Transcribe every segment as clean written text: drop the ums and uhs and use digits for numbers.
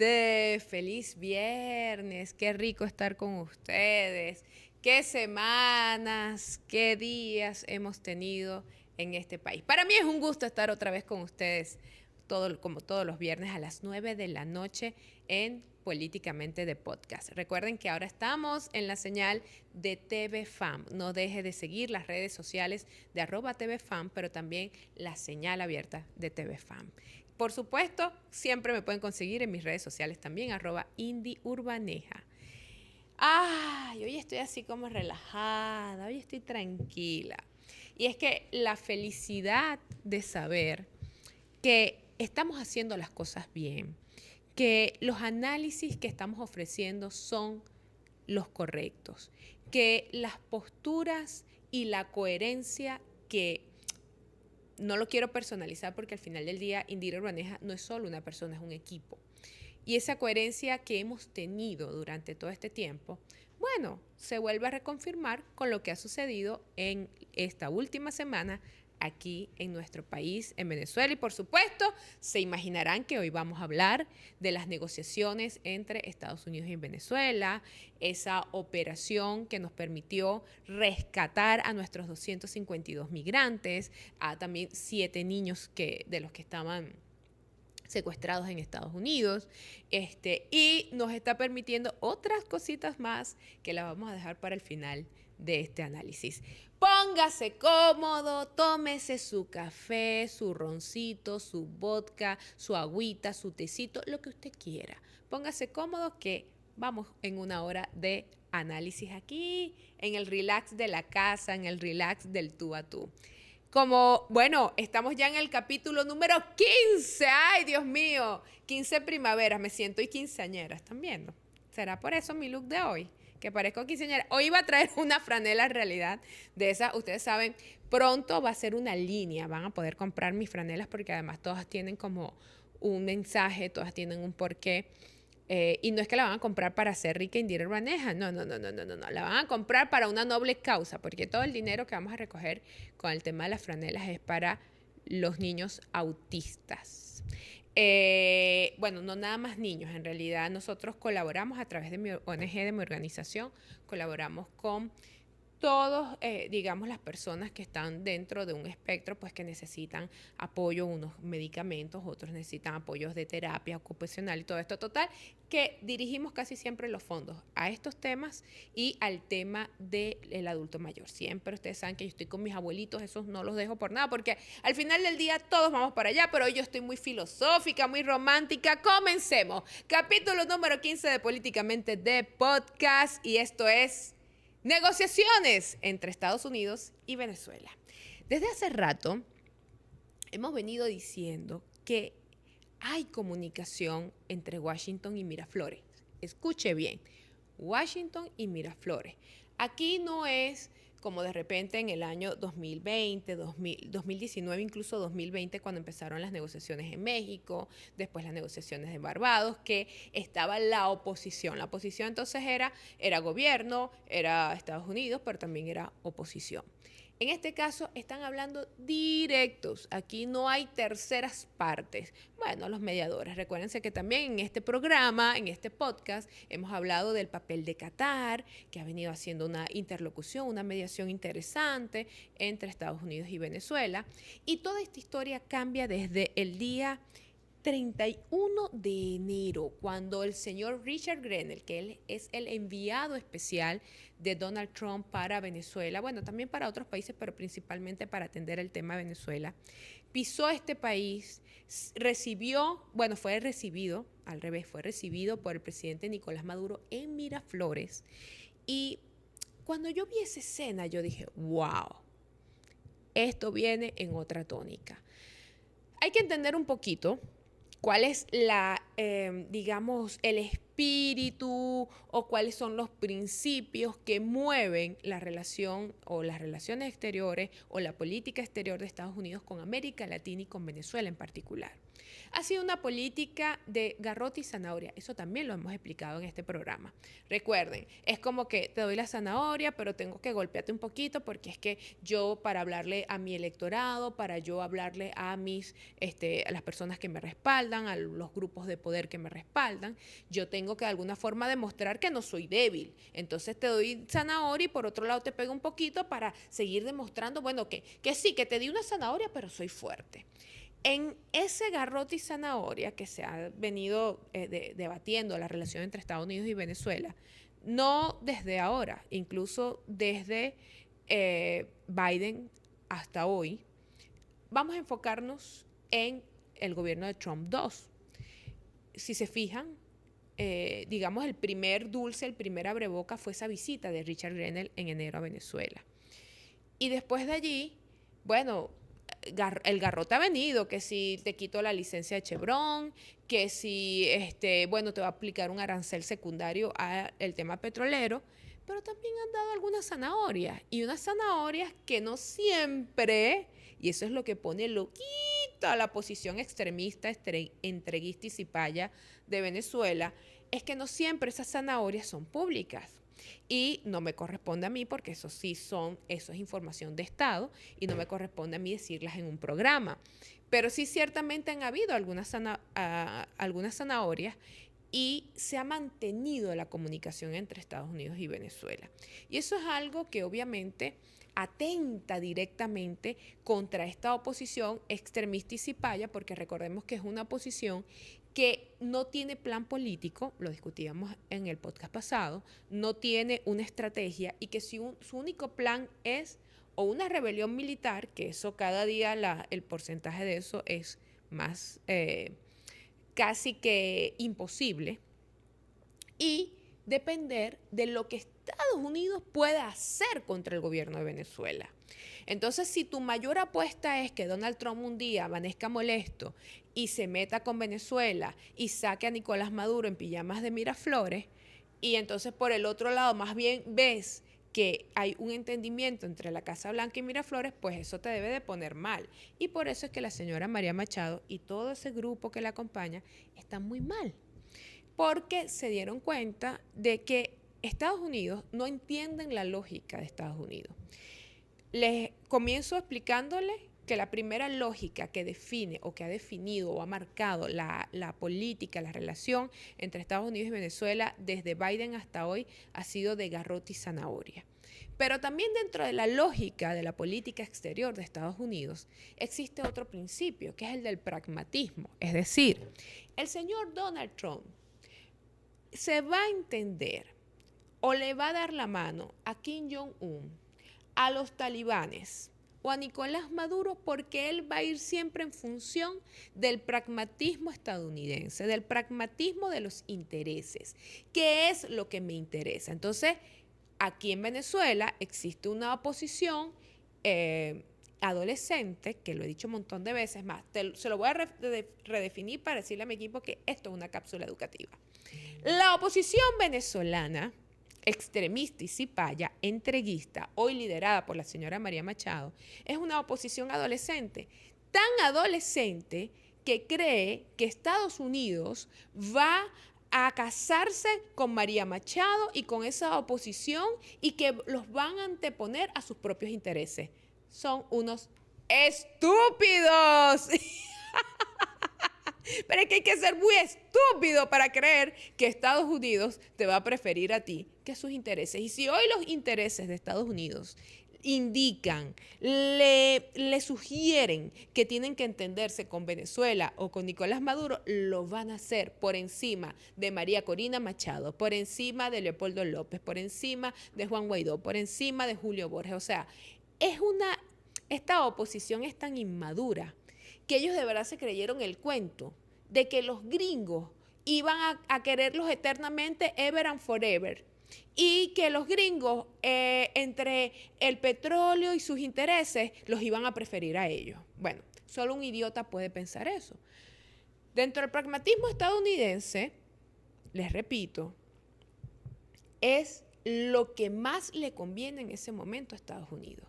ustedes? Feliz viernes, qué rico estar con ustedes. Qué semanas, qué días hemos tenido en este país. Para mí es un gusto estar otra vez con ustedes, como todos los viernes a las 9 de la noche en Políticamente de Podcast. Recuerden que ahora estamos en la señal de TV FAM. No deje de seguir las redes sociales de @TV FAM, pero también la señal abierta de TV FAM. Por supuesto, siempre me pueden conseguir en mis redes sociales también, @IndyUrbaneja. Ay, hoy estoy así como relajada, hoy estoy tranquila. Y es que la felicidad de saber que estamos haciendo las cosas bien, que los análisis que estamos ofreciendo son los correctos, que las posturas y la coherencia que no lo quiero personalizar porque al final del día Indira Urbaneja no es solo una persona, es un equipo. Y esa coherencia que hemos tenido durante todo este tiempo, bueno, se vuelve a reconfirmar con lo que ha sucedido en esta última semana aquí en nuestro país, en Venezuela. Y por supuesto, se imaginarán que hoy vamos a hablar de las negociaciones entre Estados Unidos y Venezuela, esa operación que nos permitió rescatar a nuestros 252 migrantes, a también 7 niños de los que estaban secuestrados en Estados Unidos, y nos está permitiendo otras cositas más que las vamos a dejar para el final de este análisis. Póngase cómodo, tómese su café, su roncito, su vodka, su agüita, su tecito, lo que usted quiera. Póngase cómodo que vamos en una hora de análisis aquí, en el relax de la casa, en el relax del tú a tú. Como, bueno, estamos ya en el capítulo número 15. ¡Ay, Dios mío! 15 primaveras. Me siento y quinceañera. ¿Están viendo? ¿Será por eso mi look de hoy? Que parezco quinceañera. Hoy iba a traer una franela en realidad de esas. Ustedes saben, pronto va a ser una línea. Van a poder comprar mis franelas porque además todas tienen como un mensaje, todas tienen un porqué. Y no es que la van a comprar para ser rica Indira Urbaneja, no. La van a comprar para una noble causa, porque todo el dinero que vamos a recoger con el tema de las franelas es para los niños autistas. Bueno, no nada más niños, en realidad nosotros colaboramos a través de mi ONG, de mi organización, colaboramos con todos, digamos, las personas que están dentro de un espectro, pues que necesitan apoyo, unos medicamentos, otros necesitan apoyos de terapia ocupacional y todo esto. Total, que dirigimos casi siempre los fondos a estos temas y al tema del adulto mayor. Siempre ustedes saben que yo estoy con mis abuelitos, esos no los dejo por nada, porque al final del día todos vamos para allá, pero hoy yo estoy muy filosófica, muy romántica. Comencemos. Capítulo número 15 de Políticamente de Podcast, y esto es negociaciones entre Estados Unidos y Venezuela. Desde hace rato hemos venido diciendo que hay comunicación entre Washington y Miraflores. Escuche bien, Washington y Miraflores. Aquí no es como de repente en el año 2020, 2019, incluso 2020, cuando empezaron las negociaciones en México, después las negociaciones en Barbados, que estaba la oposición. La oposición entonces era gobierno, era Estados Unidos, pero también era oposición. En este caso están hablando directos, aquí no hay terceras partes. Bueno, los mediadores, recuérdense que también en este programa, en este podcast, hemos hablado del papel de Qatar, que ha venido haciendo una interlocución, una mediación interesante entre Estados Unidos y Venezuela. Y toda esta historia cambia desde el día 31 de enero, cuando el señor Richard Grenell, que él es el enviado especial de Donald Trump para Venezuela, bueno, también para otros países, pero principalmente para atender el tema de Venezuela, pisó este país, fue recibido, al revés, fue recibido por el presidente Nicolás Maduro en Miraflores. Y cuando yo vi esa escena, yo dije, wow, esto viene en otra tónica. Hay que entender un poquito cuál es digamos, el espíritu o cuáles son los principios que mueven la relación o las relaciones exteriores o la política exterior de Estados Unidos con América Latina y con Venezuela en particular. Ha sido una política de garrote y zanahoria. Eso también lo hemos explicado en este programa. Recuerden, es como que te doy la zanahoria, pero tengo que golpearte un poquito porque es que yo, para hablarle a mi electorado, para yo hablarle a a las personas que me respaldan, a los grupos de poder poder que me respaldan, yo tengo que de alguna forma demostrar que no soy débil. Entonces te doy zanahoria y por otro lado te pego un poquito para seguir demostrando, bueno, que sí, que te di una zanahoria, pero soy fuerte. En ese garrote y zanahoria que se ha venido debatiendo la relación entre Estados Unidos y Venezuela, no desde ahora, incluso desde Biden hasta hoy, vamos a enfocarnos en el gobierno de Trump 2. Si se fijan, digamos, el primer dulce, el primer abreboca fue esa visita de Richard Grenell en enero a Venezuela. Y después de allí, bueno, el garrote ha venido, que si te quito la licencia de Chevron, que si, bueno, te va a aplicar un arancel secundario al tema petrolero, pero también han dado algunas zanahorias, y unas zanahorias que no siempre, y eso es lo que pone loquita a la posición extremista, entreguista y cipaya de Venezuela, es que no siempre esas zanahorias son públicas. Y no me corresponde a mí porque eso es información de Estado y no me corresponde a mí decirlas en un programa. Pero sí ciertamente han habido algunas zanahorias y se ha mantenido la comunicación entre Estados Unidos y Venezuela. Y eso es algo que obviamente atenta directamente contra esta oposición extremista y cipaya, porque recordemos que es una oposición que no tiene plan político, lo discutíamos en el podcast pasado, no tiene una estrategia y que su único plan es o una rebelión militar, que eso cada día el porcentaje de eso es más casi que imposible, y depender de lo que Estados Unidos pueda hacer contra el gobierno de Venezuela. Entonces, si tu mayor apuesta es que Donald Trump un día amanezca molesto y se meta con Venezuela y saque a Nicolás Maduro en pijamas de Miraflores, y entonces por el otro lado más bien ves que hay un entendimiento entre la Casa Blanca y Miraflores, pues eso te debe de poner mal. Y por eso es que la señora María Machado y todo ese grupo que la acompaña están muy mal, porque se dieron cuenta de que Estados Unidos no entienden la lógica de Estados Unidos. Les comienzo explicándoles que la primera lógica que define o que ha definido o ha marcado la política, la relación entre Estados Unidos y Venezuela desde Biden hasta hoy ha sido de garrote y zanahoria. Pero también dentro de la lógica de la política exterior de Estados Unidos existe otro principio, que es el del pragmatismo. Es decir, el señor Donald Trump se va a entender o le va a dar la mano a Kim Jong-un, a los talibanes o a Nicolás Maduro, porque él va a ir siempre en función del pragmatismo estadounidense, del pragmatismo de los intereses. ¿Qué es lo que me interesa? Entonces, aquí en Venezuela existe una oposición adolescente, que lo he dicho un montón de veces más, se lo voy a redefinir para decirle a mi equipo que esto es una cápsula educativa. La oposición venezolana extremista y cipaya, entreguista, hoy liderada por la señora María Machado, es una oposición adolescente, tan adolescente que cree que Estados Unidos va a casarse con María Machado y con esa oposición y que los van a anteponer a sus propios intereses. Son unos estúpidos. Pero es que hay que ser muy estúpido para creer que Estados Unidos te va a preferir a ti que sus intereses. Y si hoy los intereses de Estados Unidos indican, le sugieren que tienen que entenderse con Venezuela o con Nicolás Maduro, lo van a hacer por encima de María Corina Machado, por encima de Leopoldo López, por encima de Juan Guaidó, por encima de Julio Borges. O sea, esta oposición es tan inmadura que ellos de verdad se creyeron el cuento de que los gringos iban a quererlos eternamente, ever and forever, y que los gringos, entre el petróleo y sus intereses, los iban a preferir a ellos. Bueno, solo un idiota puede pensar eso. Dentro del pragmatismo estadounidense, les repito, es lo que más le conviene en ese momento a Estados Unidos.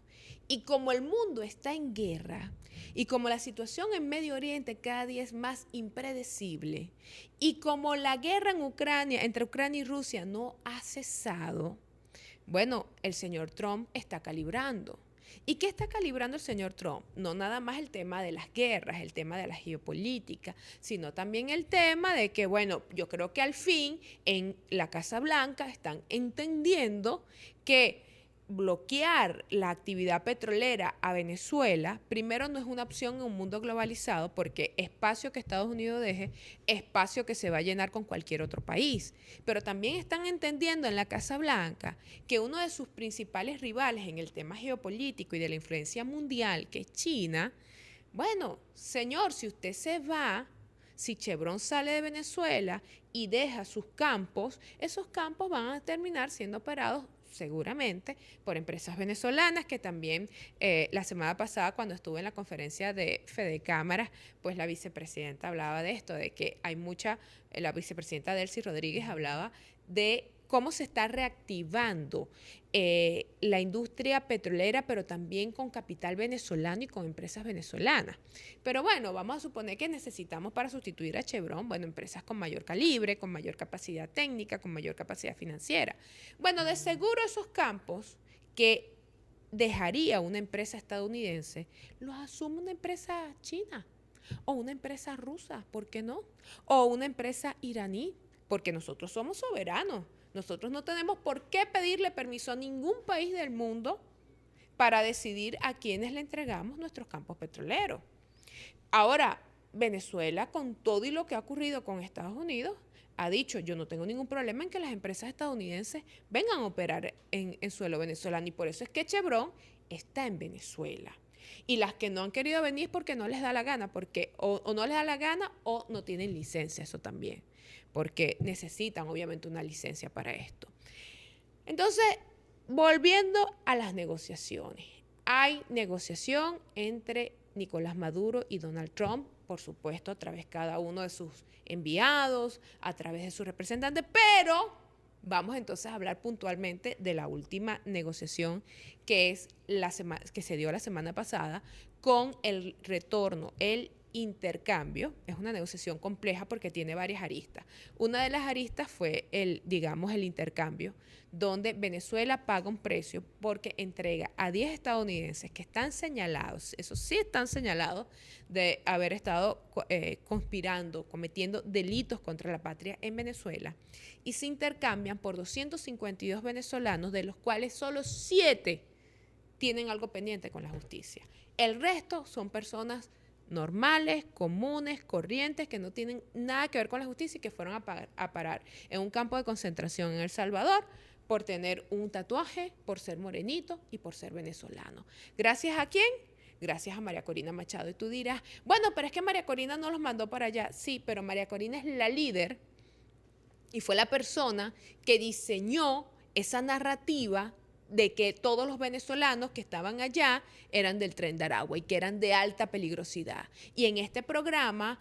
Y como el mundo está en guerra y como la situación en Medio Oriente cada día es más impredecible y como la guerra en Ucrania, entre Ucrania y Rusia no ha cesado, bueno, el señor Trump está calibrando. ¿Y qué está calibrando el señor Trump? No nada más el tema de las guerras, el tema de la geopolítica, sino también el tema de que, bueno, yo creo que al fin en la Casa Blanca están entendiendo que bloquear la actividad petrolera a Venezuela, primero no es una opción en un mundo globalizado porque espacio que Estados Unidos deje, espacio que se va a llenar con cualquier otro país. Pero también están entendiendo en la Casa Blanca que uno de sus principales rivales en el tema geopolítico y de la influencia mundial, que es China, bueno, señor, si usted se va, si Chevron sale de Venezuela y deja sus campos, esos campos van a terminar siendo operados seguramente por empresas venezolanas que también la semana pasada cuando estuve en la conferencia de Fede Cámaras, pues la vicepresidenta hablaba de esto, de que hay mucha, la vicepresidenta Delcy Rodríguez hablaba de cómo se está reactivando la industria petrolera, pero también con capital venezolano y con empresas venezolanas. Pero bueno, vamos a suponer que necesitamos para sustituir a Chevron, bueno, empresas con mayor calibre, con mayor capacidad técnica, con mayor capacidad financiera. Bueno, de seguro esos campos que dejaría una empresa estadounidense, los asume una empresa china o una empresa rusa, ¿por qué no? O una empresa iraní, porque nosotros somos soberanos. Nosotros no tenemos por qué pedirle permiso a ningún país del mundo para decidir a quiénes le entregamos nuestros campos petroleros. Ahora, Venezuela, con todo y lo que ha ocurrido con Estados Unidos, ha dicho, yo no tengo ningún problema en que las empresas estadounidenses vengan a operar en suelo venezolano. Y por eso es que Chevron está en Venezuela. Y las que no han querido venir es porque no les da la gana, porque o no les da la gana o no tienen licencia, eso también, porque necesitan obviamente una licencia para esto. Entonces, volviendo a las negociaciones, hay negociación entre Nicolás Maduro y Donald Trump, por supuesto, a través de cada uno de sus enviados, a través de sus representantes, pero vamos entonces a hablar puntualmente de la última negociación que se dio la semana pasada con el retorno, el intercambio. Es una negociación compleja porque tiene varias aristas. Una de las aristas fue el intercambio, donde Venezuela paga un precio porque entrega a 10 estadounidenses que están señalados, eso sí están señalados de haber estado conspirando, cometiendo delitos contra la patria en Venezuela, y se intercambian por 252 venezolanos, de los cuales solo 7 tienen algo pendiente con la justicia. El resto son personas normales, comunes, corrientes, que no tienen nada que ver con la justicia y que fueron a parar en un campo de concentración en El Salvador por tener un tatuaje, por ser morenito y por ser venezolano. ¿Gracias a quién? Gracias a María Corina Machado. Y tú dirás, bueno, pero es que María Corina no los mandó para allá. Sí, pero María Corina es la líder y fue la persona que diseñó esa narrativa de que todos los venezolanos que estaban allá eran del Tren de Aragua y que eran de alta peligrosidad. Y en este programa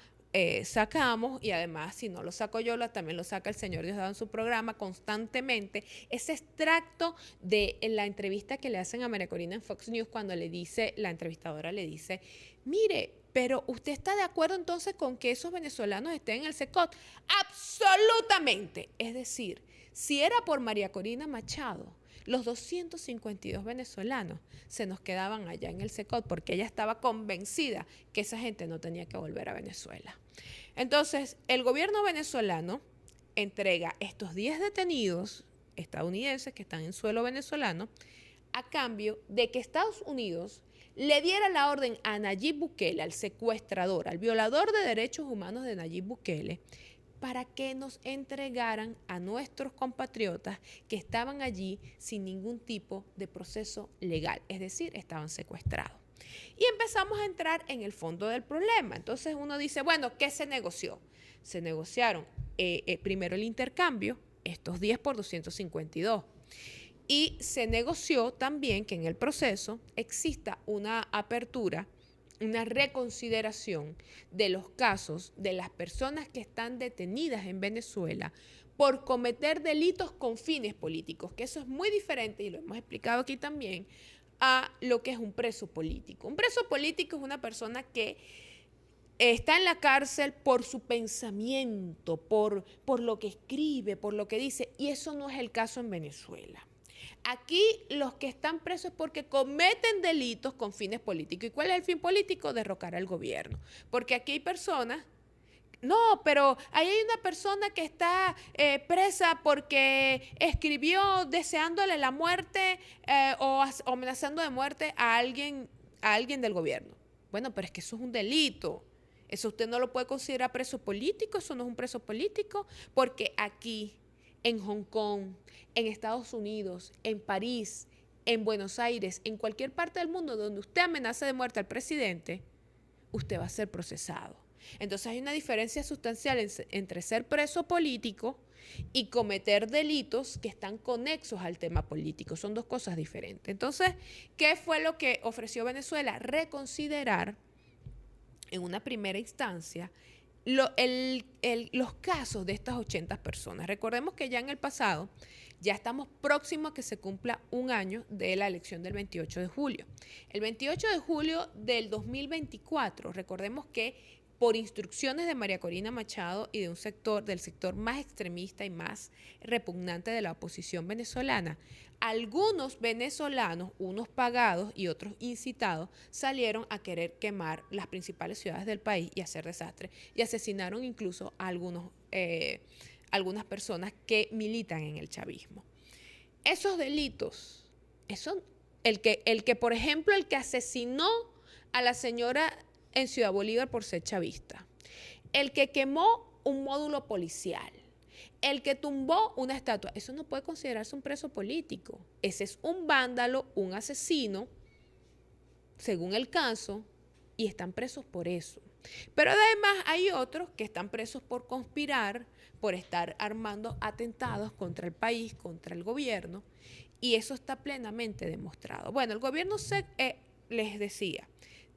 sacamos, y además si no lo saco yo, también lo saca el señor Diosdado en su programa constantemente, ese extracto de la entrevista que le hacen a María Corina en Fox News, cuando le dice, la entrevistadora le dice, mire, pero ¿usted está de acuerdo entonces con que esos venezolanos estén en el SECOT? Absolutamente. Es decir, si era por María Corina Machado, los 252 venezolanos se nos quedaban allá en el SECOT porque ella estaba convencida que esa gente no tenía que volver a Venezuela. Entonces, el gobierno venezolano entrega estos 10 detenidos estadounidenses que están en suelo venezolano a cambio de que Estados Unidos le diera la orden a Nayib Bukele, al secuestrador, al violador de derechos humanos de Nayib Bukele, para que nos entregaran a nuestros compatriotas que estaban allí sin ningún tipo de proceso legal, es decir, estaban secuestrados. Y empezamos a entrar en el fondo del problema. Entonces uno dice, bueno, ¿qué se negoció? Se negociaron primero el intercambio, estos 10 por 252. Y se negoció también que en el proceso exista una apertura, una reconsideración de los casos de las personas que están detenidas en Venezuela por cometer delitos con fines políticos, que eso es muy diferente, y lo hemos explicado aquí también, a lo que es un preso político. Un preso político es una persona que está en la cárcel por su pensamiento, por lo que escribe, por lo que dice, y eso no es el caso en Venezuela. Aquí los que están presos es porque cometen delitos con fines políticos. ¿Y cuál es el fin político? Derrocar al gobierno. Porque aquí hay personas. No, pero ahí hay una persona que está presa porque escribió deseándole la muerte o amenazando de muerte a alguien del gobierno. Bueno, pero es que eso es un delito. Eso usted no lo puede considerar preso político, eso no es un preso político, porque aquí, en Hong Kong, en Estados Unidos, en París, en Buenos Aires, en cualquier parte del mundo donde usted amenaza de muerte al presidente, usted va a ser procesado. Entonces hay una diferencia sustancial entre ser preso político y cometer delitos que están conexos al tema político. Son dos cosas diferentes. Entonces, ¿qué fue lo que ofreció Venezuela? Reconsiderar en una primera instancia los casos de estas 80 personas. Recordemos que ya en el pasado, ya estamos próximos a que se cumpla un año de la elección del 28 de julio. El 28 de julio del 2024, recordemos que por instrucciones de María Corina Machado y de del sector más extremista y más repugnante de la oposición venezolana, algunos venezolanos, unos pagados y otros incitados, salieron a querer quemar las principales ciudades del país y hacer desastres. Y asesinaron incluso a algunas personas que militan en el chavismo. Esos delitos, por ejemplo, el que asesinó a la señora en Ciudad Bolívar por ser chavista, el que quemó un módulo policial, el que tumbó una estatua, eso no puede considerarse un preso político. Ese es un vándalo, un asesino, según el caso, y están presos por eso. Pero además hay otros que están presos por conspirar, por estar armando atentados contra el país, contra el gobierno, y eso está plenamente demostrado. Bueno, el gobierno les decía,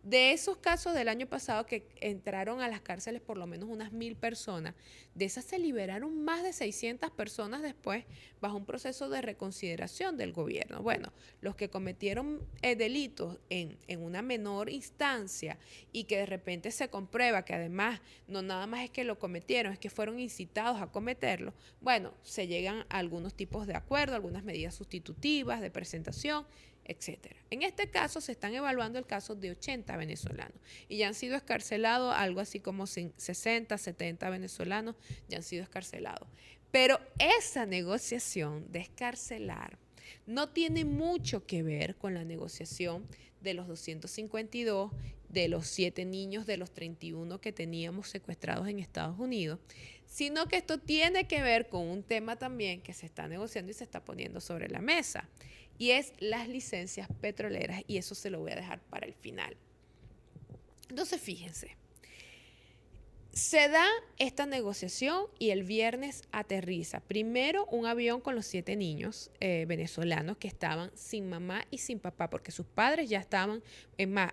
de esos casos del año pasado que entraron a las cárceles por lo menos unas 1000 personas, de esas se liberaron más de 600 personas después bajo un proceso de reconsideración del gobierno. Bueno, los que cometieron delitos en una menor instancia y que de repente se comprueba que además no nada más es que lo cometieron, es que fueron incitados a cometerlo, bueno, se llegan a algunos tipos de acuerdo, algunas medidas sustitutivas de presentación, etcétera. En este caso se están evaluando el caso de 80 venezolanos y ya han sido escarcelados algo así como 60, 70 venezolanos ya han sido escarcelados. Pero esa negociación de escarcelar no tiene mucho que ver con la negociación de los 252, de los 7 niños, de los 31 que teníamos secuestrados en Estados Unidos, sino que esto tiene que ver con un tema también que se está negociando y se está poniendo sobre la mesa, y es las licencias petroleras, y eso se lo voy a dejar para el final. Entonces, fíjense, se da esta negociación y el viernes aterriza primero un avión con los 7 niños venezolanos que estaban sin mamá y sin papá, porque sus padres ya estaban,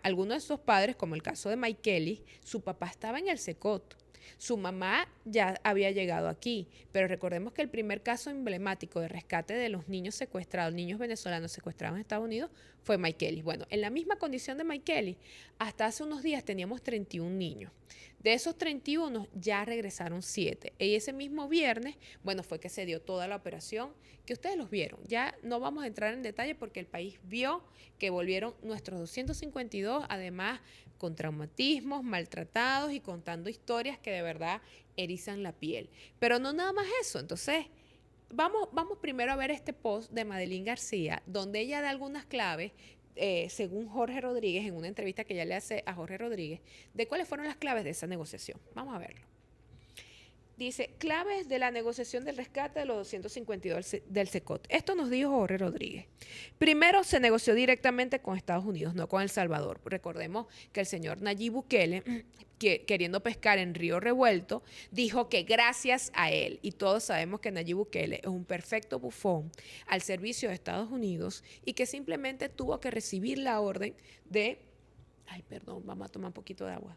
algunos de esos padres, como el caso de Mike Kelly, su papá estaba en el Secot. Su mamá ya había llegado aquí, pero recordemos que el primer caso emblemático de rescate de los niños secuestrados, niños venezolanos secuestrados en Estados Unidos, fue Mike Kelly. Bueno, en la misma condición de Mike Kelly, hasta hace unos días teníamos 31 niños. De esos 31 ya regresaron 7. Y ese mismo viernes, bueno, fue que se dio toda la operación, que ustedes los vieron. Ya no vamos a entrar en detalle porque el país vio que volvieron nuestros 252, además con traumatismos, maltratados y contando historias que de verdad erizan la piel. Pero no nada más eso. Entonces, vamos primero a ver este post de Madeline García, donde ella da algunas claves, según Jorge Rodríguez, en una entrevista que ella le hace a Jorge Rodríguez, de cuáles fueron las claves de esa negociación. Vamos a verlo. Dice, claves de la negociación del rescate de los 252 del Secot. Esto nos dijo Jorge Rodríguez. Primero, se negoció directamente con Estados Unidos, no con El Salvador. Recordemos que el señor Nayib Bukele, queriendo pescar en río revuelto, dijo que gracias a él, y todos sabemos que Nayib Bukele es un perfecto bufón al servicio de Estados Unidos y que simplemente tuvo que recibir la orden de... Ay, perdón, vamos a tomar un poquito de agua.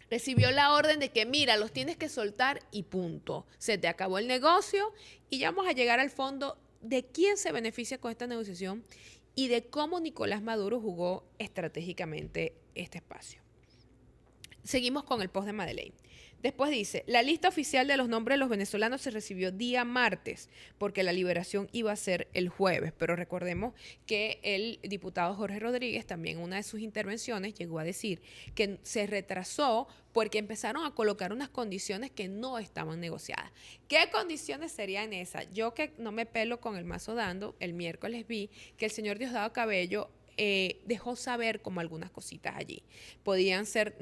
Recibió la orden de que, mira, los tienes que soltar y punto. Se te acabó el negocio y ya vamos a llegar al fondo de quién se beneficia con esta negociación y de cómo Nicolás Maduro jugó estratégicamente este espacio. Seguimos con el post de Madeleine. Después dice, la lista oficial de los nombres de los venezolanos se recibió día martes, porque la liberación iba a ser el jueves. Pero recordemos que el diputado Jorge Rodríguez, también en una de sus intervenciones, llegó a decir que se retrasó porque empezaron a colocar unas condiciones que no estaban negociadas. ¿Qué condiciones serían esas? Yo que no me pelo con el mazo dando, el miércoles vi que el señor Diosdado Cabello dejó saber como algunas cositas allí. Podían ser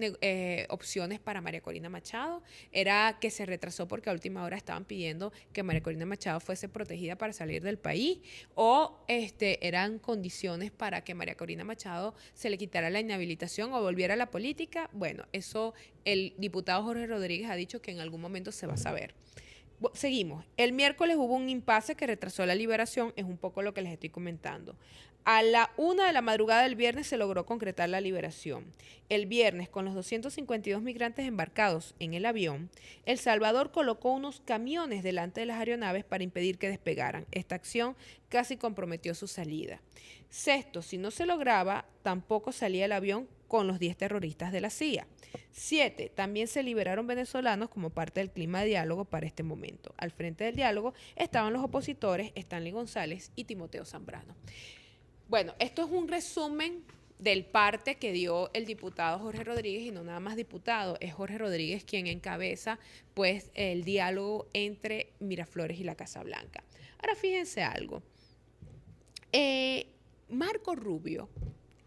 opciones para María Corina Machado, era que se retrasó porque a última hora estaban pidiendo que María Corina Machado fuese protegida para salir del país, o eran condiciones para que María Corina Machado se le quitara la inhabilitación o volviera a la política. Bueno, eso el diputado Jorge Rodríguez ha dicho que en algún momento se va a saber. Seguimos. El miércoles hubo un impasse que retrasó la liberación, es un poco lo que les estoy comentando. A la 1 de la madrugada del viernes se logró concretar la liberación. El viernes, con los 252 migrantes embarcados en el avión, El Salvador colocó unos camiones delante de las aeronaves para impedir que despegaran. Esta acción casi comprometió su salida. Sexto, si no se lograba, tampoco salía el avión con los 10 terroristas de la CIA. 7. También se liberaron venezolanos como parte del clima de diálogo para este momento. Al frente del diálogo estaban los opositores Stanley González y Timoteo Zambrano. Bueno, esto es un resumen del parte que dio el diputado Jorge Rodríguez, y no nada más diputado, es Jorge Rodríguez quien encabeza pues el diálogo entre Miraflores y la Casa Blanca. Ahora fíjense algo, Marco Rubio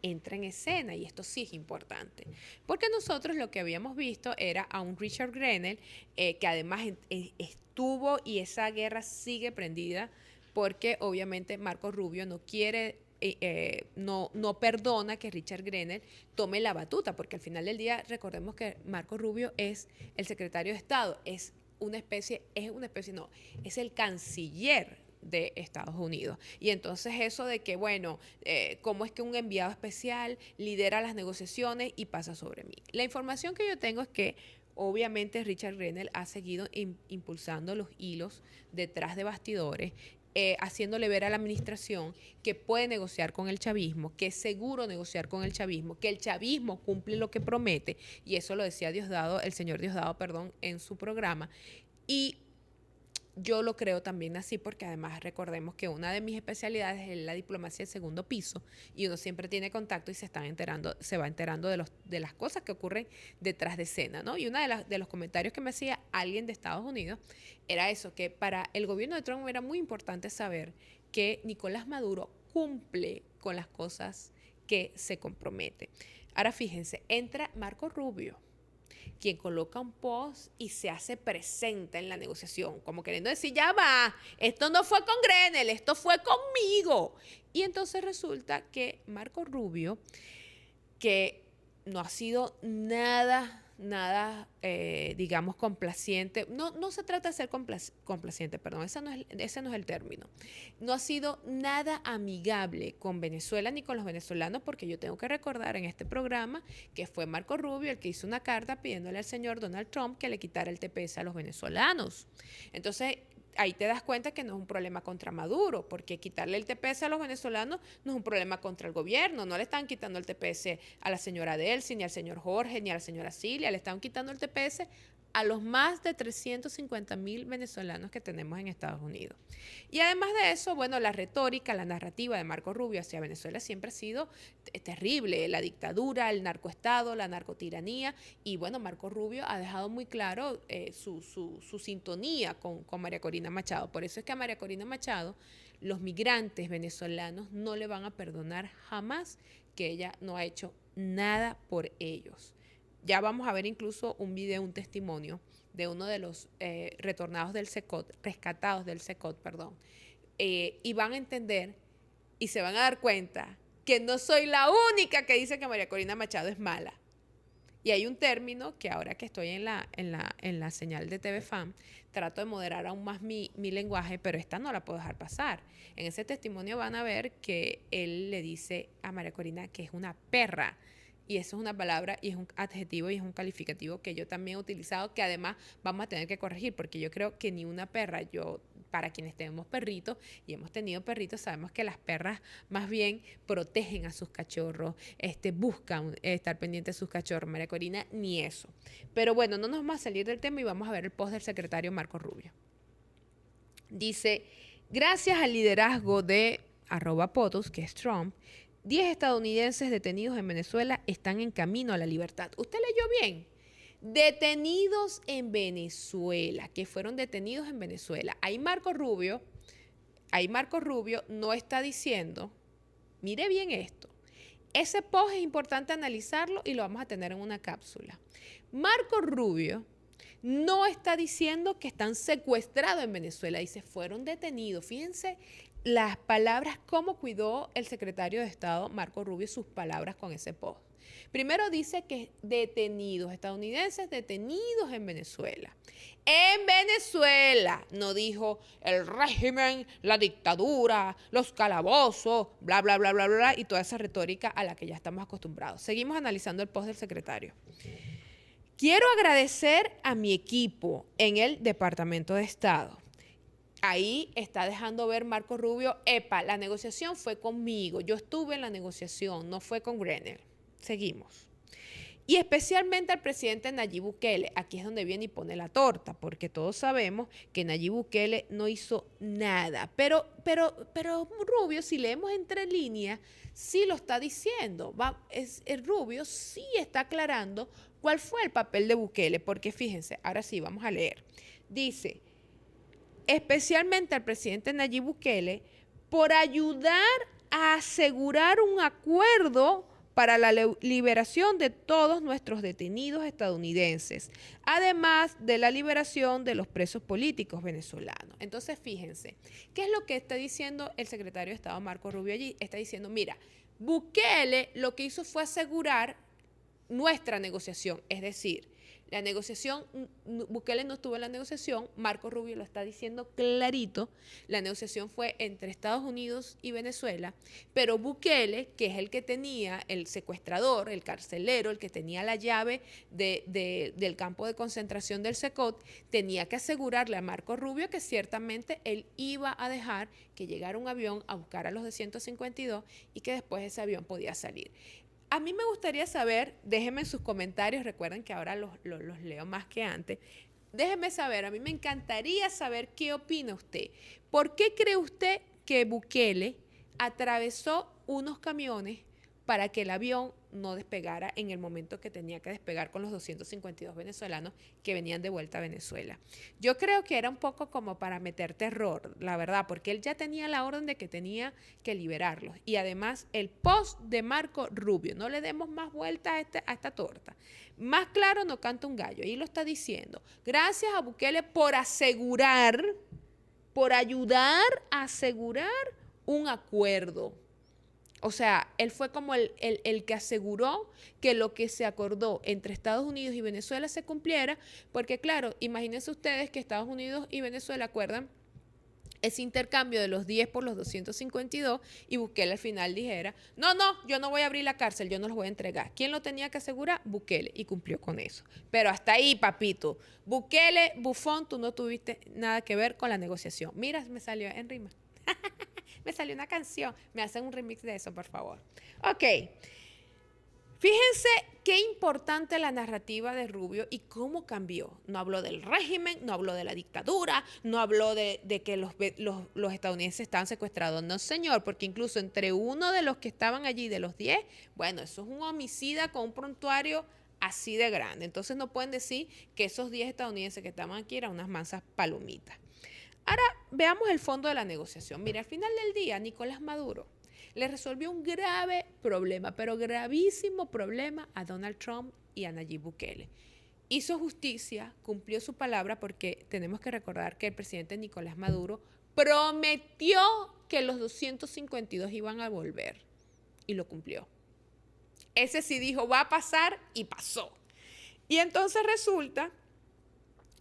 entra en escena, y esto sí es importante, porque nosotros lo que habíamos visto era a un Richard Grenell que además estuvo, y esa guerra sigue prendida porque obviamente Marco Rubio no quiere no perdona que Richard Grenell tome la batuta, porque al final del día recordemos que Marco Rubio es el secretario de Estado, es el canciller de Estados Unidos. Y entonces eso de que, bueno, cómo es que un enviado especial lidera las negociaciones y pasa sobre mí. La información que yo tengo es que obviamente Richard Grenell ha seguido impulsando los hilos detrás de bastidores, haciéndole ver a la administración que puede negociar con el chavismo, que es seguro negociar con el chavismo, que el chavismo cumple lo que promete, y eso lo decía el señor Diosdado, en su programa. Y yo lo creo también así, porque además recordemos que una de mis especialidades es la diplomacia de segundo piso, y uno siempre tiene contacto y se va enterando de las cosas que ocurren detrás de escena, ¿no? Y uno de los comentarios que me hacía alguien de Estados Unidos era eso, que para el gobierno de Trump era muy importante saber que Nicolás Maduro cumple con las cosas que se compromete. Ahora fíjense, entra Marco Rubio, quien coloca un post y se hace presente en la negociación, como queriendo decir, ya va, esto no fue con Grenell, esto fue conmigo. Y entonces resulta que Marco Rubio, que no ha sido nada, digamos, complaciente. No se trata de ser complaciente, perdón, ese no es el término. No ha sido nada amigable con Venezuela ni con los venezolanos, porque yo tengo que recordar en este programa que fue Marco Rubio el que hizo una carta pidiéndole al señor Donald Trump que le quitara el TPS a los venezolanos. Entonces, ahí te das cuenta que no es un problema contra Maduro, porque quitarle el TPS a los venezolanos no es un problema contra el gobierno. No le están quitando el TPS a la señora Delcy, ni al señor Jorge, ni a la señora Cilia, le están quitando el TPS a los más de 350,000 venezolanos que tenemos en Estados Unidos. Y además de eso, bueno, la retórica, la narrativa de Marco Rubio hacia Venezuela siempre ha sido terrible. La dictadura, el narcoestado, la narcotiranía. Y bueno, Marco Rubio ha dejado muy claro su sintonía con María Corina Machado. Por eso es que a María Corina Machado los migrantes venezolanos no le van a perdonar jamás que ella no ha hecho nada por ellos. Ya vamos a ver incluso un video, un testimonio de uno de los retornados del SECOT, rescatados del SECOT, y van a entender y se van a dar cuenta que no soy la única que dice que María Corina Machado es mala. Y hay un término que ahora que estoy en la señal de TV Fan, trato de moderar aún más mi lenguaje, pero esta no la puedo dejar pasar. En ese testimonio van a ver que él le dice a María Corina que es una perra. Y eso es una palabra y es un adjetivo y es un calificativo que yo también he utilizado, que además vamos a tener que corregir, porque yo creo que ni una perra, para quienes tenemos perritos y hemos tenido perritos, sabemos que las perras más bien protegen a sus cachorros, buscan estar pendientes de sus cachorros. María Corina, ni eso. Pero bueno, no nos vamos a salir del tema y vamos a ver el post del secretario Marco Rubio. Dice, gracias al liderazgo de @POTUS, que es Trump, 10 estadounidenses detenidos en Venezuela están en camino a la libertad. ¿Usted leyó bien? Detenidos en Venezuela, que fueron detenidos en Venezuela. Ahí Marco Rubio no está diciendo, mire bien esto, ese post es importante analizarlo y lo vamos a tener en una cápsula. Marco Rubio no está diciendo que están secuestrados en Venezuela, dice, fueron detenidos. Fíjense las palabras, cómo cuidó el secretario de Estado Marco Rubio sus palabras con ese post. Primero dice que detenidos, estadounidenses detenidos en Venezuela. En Venezuela, no dijo el régimen, la dictadura, los calabozos, bla, bla, bla, bla, bla, y toda esa retórica a la que ya estamos acostumbrados. Seguimos analizando el post del secretario. Quiero agradecer a mi equipo en el Departamento de Estado. Ahí está dejando ver Marco Rubio, epa, la negociación fue conmigo, yo estuve en la negociación, no fue con Grenell. Seguimos. Y especialmente al presidente Nayib Bukele, aquí es donde viene y pone la torta, porque todos sabemos que Nayib Bukele no hizo nada. Pero Rubio, si leemos entre líneas, sí lo está diciendo. El Rubio sí está aclarando cuál fue el papel de Bukele, porque fíjense, ahora sí, vamos a leer. Dice, especialmente al presidente Nayib Bukele, por ayudar a asegurar un acuerdo para la liberación de todos nuestros detenidos estadounidenses, además de la liberación de los presos políticos venezolanos. Entonces, fíjense, ¿qué es lo que está diciendo el secretario de Estado Marco Rubio allí? Está diciendo, mira, Bukele lo que hizo fue asegurar nuestra negociación, es decir, la negociación, Bukele no estuvo en la negociación, Marco Rubio lo está diciendo clarito, la negociación fue entre Estados Unidos y Venezuela, pero Bukele, que es el que tenía, el secuestrador, el carcelero, el que tenía la llave del campo de concentración del Secot, tenía que asegurarle a Marco Rubio que ciertamente él iba a dejar que llegara un avión a buscar a los de 152 y que después ese avión podía salir. A mí me gustaría saber, déjenme sus comentarios, recuerden que ahora los leo más que antes. Déjenme saber, a mí me encantaría saber qué opina usted. ¿Por qué cree usted que Bukele atravesó unos camiones para que el avión no despegara en el momento que tenía que despegar con los 252 venezolanos que venían de vuelta a Venezuela? Yo creo que era un poco como para meter terror, la verdad, porque él ya tenía la orden de que tenía que liberarlos. Y además, el post de Marco Rubio, no le demos más vueltas a esta torta. Más claro no canta un gallo, ahí lo está diciendo. Gracias a Bukele por asegurar, por ayudar a asegurar un acuerdo. O sea, él fue como el que aseguró que lo que se acordó entre Estados Unidos y Venezuela se cumpliera, porque claro, imagínense ustedes que Estados Unidos y Venezuela acuerdan ese intercambio de los 10 por los 252 y Bukele al final dijera, no, yo no voy a abrir la cárcel, yo no los voy a entregar. ¿Quién lo tenía que asegurar? Bukele, y cumplió con eso. Pero hasta ahí, papito. Bukele, bufón, tú no tuviste nada que ver con la negociación. Mira, me salió en rima. Me salió una canción. Me hacen un remix de eso, por favor. Ok. Fíjense qué importante la narrativa de Rubio y cómo cambió. No habló del régimen, no habló de la dictadura, no habló de que los estadounidenses estaban secuestrados. No, señor, porque incluso entre uno de los que estaban allí, de los 10, bueno, eso es un homicida con un prontuario así de grande. Entonces no pueden decir que esos 10 estadounidenses que estaban aquí eran unas mansas palomitas. Ahora veamos el fondo de la negociación. Mira, al final del día, Nicolás Maduro le resolvió un grave problema, pero gravísimo problema a Donald Trump y a Nayib Bukele. Hizo justicia, cumplió su palabra, porque tenemos que recordar que el presidente Nicolás Maduro prometió que los 252 iban a volver y lo cumplió. Ese sí dijo, va a pasar, y pasó. Y entonces resulta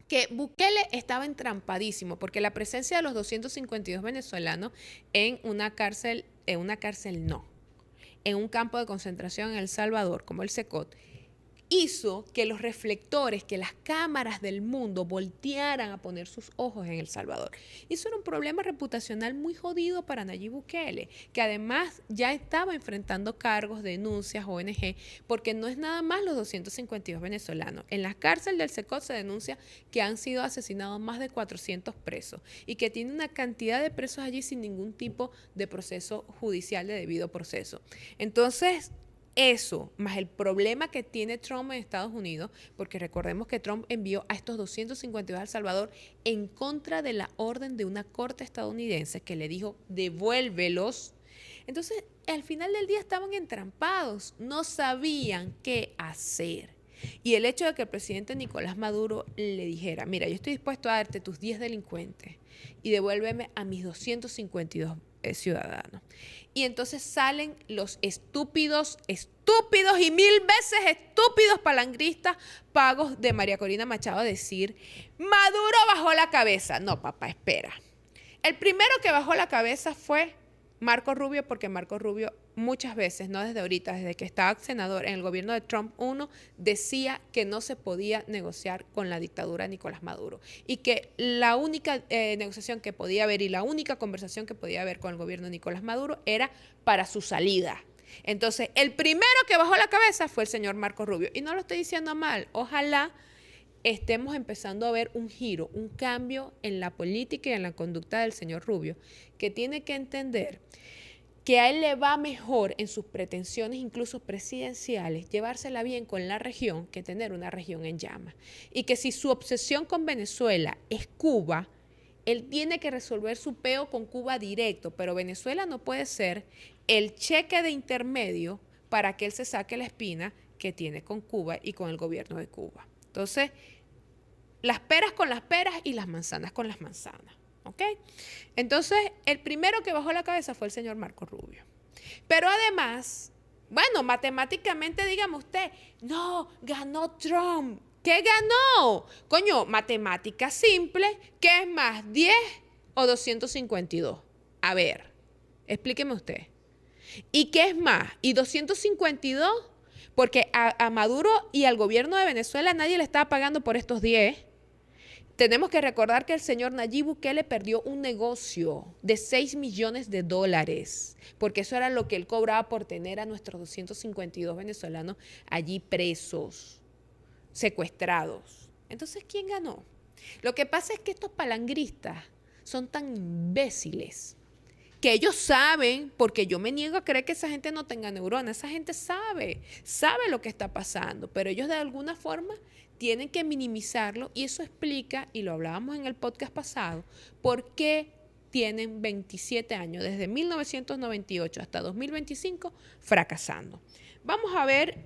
que Bukele estaba entrampadísimo porque la presencia de los 252 venezolanos en una cárcel no, en un campo de concentración en El Salvador, como el Secot, hizo que los reflectores, que las cámaras del mundo voltearan a poner sus ojos en El Salvador. Y eso era un problema reputacional muy jodido para Nayib Bukele, que además ya estaba enfrentando cargos, denuncias, ONG, porque no es nada más los 252 venezolanos. En la cárcel del SECOT se denuncia que han sido asesinados más de 400 presos y que tiene una cantidad de presos allí sin ningún tipo de proceso judicial de debido proceso. Entonces, eso, más el problema que tiene Trump en Estados Unidos, porque recordemos que Trump envió a estos 252 a El Salvador en contra de la orden de una corte estadounidense que le dijo, devuélvelos. Entonces, al final del día estaban entrampados, no sabían qué hacer. Y el hecho de que el presidente Nicolás Maduro le dijera, mira, yo estoy dispuesto a darte tus 10 delincuentes y devuélveme a mis 252 ciudadanos. Y entonces salen los estúpidos y 1000 veces estúpidos palangristas pagos de María Corina Machado a decir, Maduro bajó la cabeza. No, papá, espera. El primero que bajó la cabeza fue Marco Rubio, porque Marco Rubio muchas veces, no desde ahorita, desde que estaba senador en el gobierno de Trump 1, decía que no se podía negociar con la dictadura de Nicolás Maduro y que la única negociación que podía haber y la única conversación que podía haber con el gobierno de Nicolás Maduro era para su salida. Entonces, el primero que bajó la cabeza fue el señor Marco Rubio. Y no lo estoy diciendo mal, ojalá estemos empezando a ver un giro, un cambio en la política y en la conducta del señor Rubio, que tiene que entender que a él le va mejor en sus pretensiones, incluso presidenciales, llevársela bien con la región que tener una región en llamas. Y que si su obsesión con Venezuela es Cuba, él tiene que resolver su peo con Cuba directo, pero Venezuela no puede ser el cheque de intermedio para que él se saque la espina que tiene con Cuba y con el gobierno de Cuba. Entonces, las peras con las peras y las manzanas con las manzanas. ¿Ok? Entonces, el primero que bajó la cabeza fue el señor Marco Rubio. Pero además, bueno, matemáticamente dígame usted, no, ganó Trump. ¿Qué ganó? Coño, matemática simple, ¿qué es más, 10 o 252? A ver, explíqueme usted. ¿Y qué es más? ¿Y 252? Porque a Maduro y al gobierno de Venezuela nadie le estaba pagando por estos 10. Tenemos que recordar que el señor Nayib Bukele perdió un negocio de $6 millones, porque eso era lo que él cobraba por tener a nuestros 252 venezolanos allí presos, secuestrados. Entonces, ¿quién ganó? Lo que pasa es que estos palangristas son tan imbéciles que ellos saben, porque yo me niego a creer que esa gente no tenga neuronas, esa gente sabe lo que está pasando, pero ellos de alguna forma tienen que minimizarlo y eso explica, y lo hablábamos en el podcast pasado, por qué tienen 27 años, desde 1998 hasta 2025, fracasando. Vamos a ver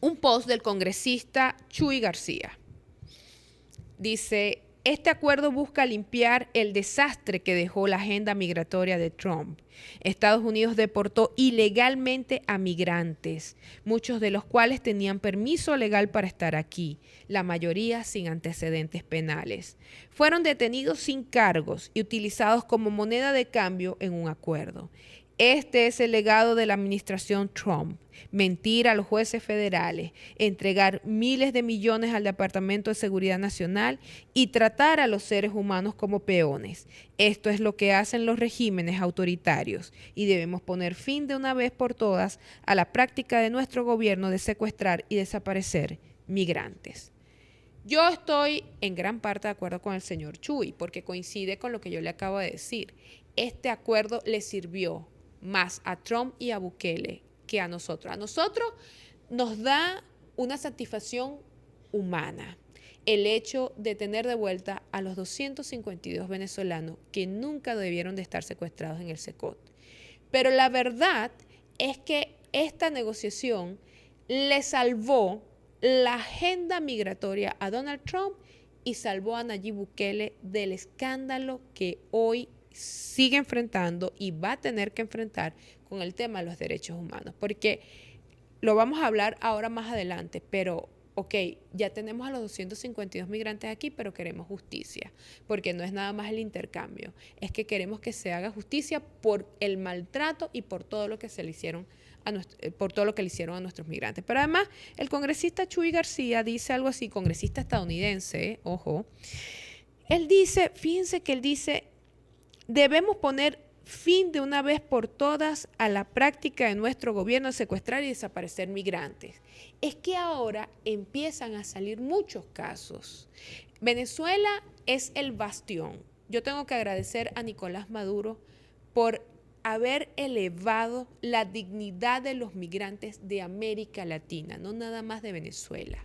un post del congresista Chuy García. Dice, este acuerdo busca limpiar el desastre que dejó la agenda migratoria de Trump. Estados Unidos deportó ilegalmente a migrantes, muchos de los cuales tenían permiso legal para estar aquí, la mayoría sin antecedentes penales. Fueron detenidos sin cargos y utilizados como moneda de cambio en un acuerdo. Este es el legado de la administración Trump. Mentir a los jueces federales, entregar miles de millones al Departamento de Seguridad Nacional y tratar a los seres humanos como peones. Esto es lo que hacen los regímenes autoritarios y debemos poner fin de una vez por todas a la práctica de nuestro gobierno de secuestrar y desaparecer migrantes. Yo estoy en gran parte de acuerdo con el señor Chuy porque coincide con lo que yo le acabo de decir. Este acuerdo le sirvió más a Trump y a Bukele que a nosotros. A nosotros nos da una satisfacción humana el hecho de tener de vuelta a los 252 venezolanos que nunca debieron de estar secuestrados en el SECOT. Pero la verdad es que esta negociación le salvó la agenda migratoria a Donald Trump y salvó a Nayib Bukele del escándalo que hoy sigue enfrentando y va a tener que enfrentar con el tema de los derechos humanos, porque lo vamos a hablar ahora más adelante, pero ok, ya tenemos a los 252 migrantes aquí, pero queremos justicia, porque no es nada más el intercambio, es que queremos que se haga justicia por el maltrato y por todo lo que se le hicieron por todo lo que le hicieron a nuestros migrantes. Pero además, el congresista Chuy García dice algo así, congresista estadounidense, ojo. Él dice, fíjense que él dice, debemos poner fin de una vez por todas a la práctica de nuestro gobierno de secuestrar y desaparecer migrantes. Es que ahora empiezan a salir muchos casos. Venezuela es el bastión. Yo tengo que agradecer a Nicolás Maduro por haber elevado la dignidad de los migrantes de América Latina, no nada más de Venezuela.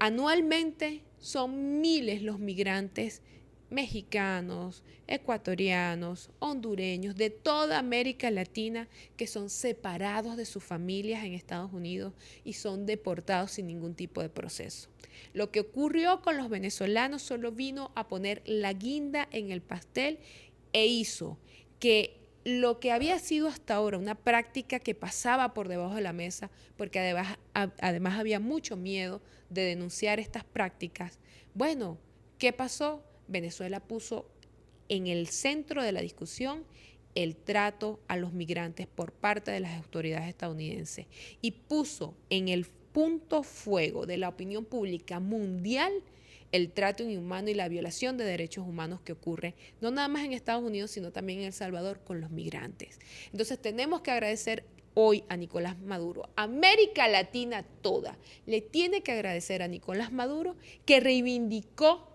Anualmente son miles los migrantes mexicanos, ecuatorianos, hondureños, de toda América Latina que son separados de sus familias en Estados Unidos y son deportados sin ningún tipo de proceso. Lo que ocurrió con los venezolanos solo vino a poner la guinda en el pastel e hizo que lo que había sido hasta ahora una práctica que pasaba por debajo de la mesa, porque además había mucho miedo de denunciar estas prácticas. Bueno, ¿qué pasó? Venezuela puso en el centro de la discusión el trato a los migrantes por parte de las autoridades estadounidenses y puso en el punto fuego de la opinión pública mundial el trato inhumano y la violación de derechos humanos que ocurre no nada más en Estados Unidos, sino también en El Salvador con los migrantes. Entonces tenemos que agradecer hoy a Nicolás Maduro. América Latina toda le tiene que agradecer a Nicolás Maduro que reivindicó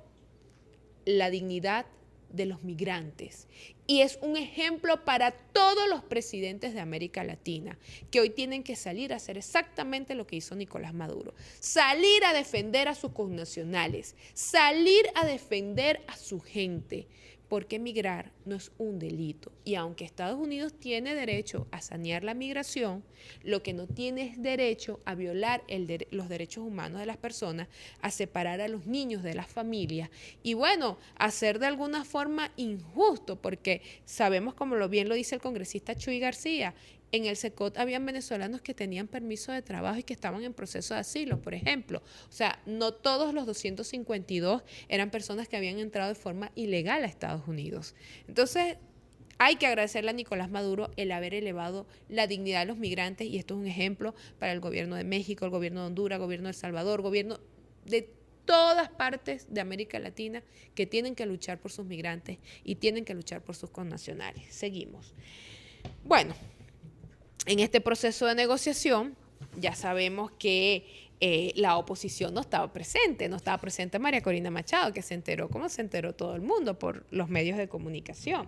la dignidad de los migrantes. Y es un ejemplo para todos los presidentes de América Latina, que hoy tienen que salir a hacer exactamente lo que hizo Nicolás Maduro. Salir a defender a sus connacionales, salir a defender a su gente, porque migrar no es un delito. Y aunque Estados Unidos tiene derecho a sanear la migración, lo que no tiene es derecho a violar los derechos humanos de las personas, a separar a los niños de las familias y bueno, a ser de alguna forma injusto, porque sabemos, como bien lo dice el congresista Chuy García, en el SECOT habían venezolanos que tenían permiso de trabajo y que estaban en proceso de asilo, por ejemplo. O sea, no todos los 252 eran personas que habían entrado de forma ilegal a Estados Unidos. Entonces, hay que agradecerle a Nicolás Maduro el haber elevado la dignidad de los migrantes y esto es un ejemplo para el gobierno de México, el gobierno de Honduras, el gobierno de El Salvador, gobierno de todas partes de América Latina que tienen que luchar por sus migrantes y tienen que luchar por sus connacionales. Seguimos. Bueno, en este proceso de negociación ya sabemos que la oposición no estaba presente María Corina Machado, que se enteró como se enteró todo el mundo por los medios de comunicación.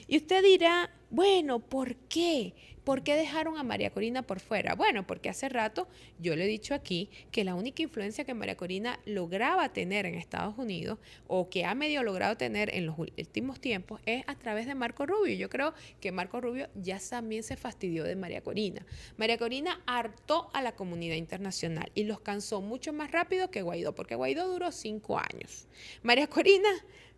Y usted dirá, bueno, ¿por qué? ¿Por qué dejaron a María Corina por fuera? Bueno, porque hace rato yo le he dicho aquí que la única influencia que María Corina lograba tener en Estados Unidos o que ha medio logrado tener en los últimos tiempos es a través de Marco Rubio. Yo creo que Marco Rubio ya también se fastidió de María Corina. María Corina hartó a la comunidad internacional y los cansó mucho más rápido que Guaidó, porque Guaidó duró 5 años. María Corina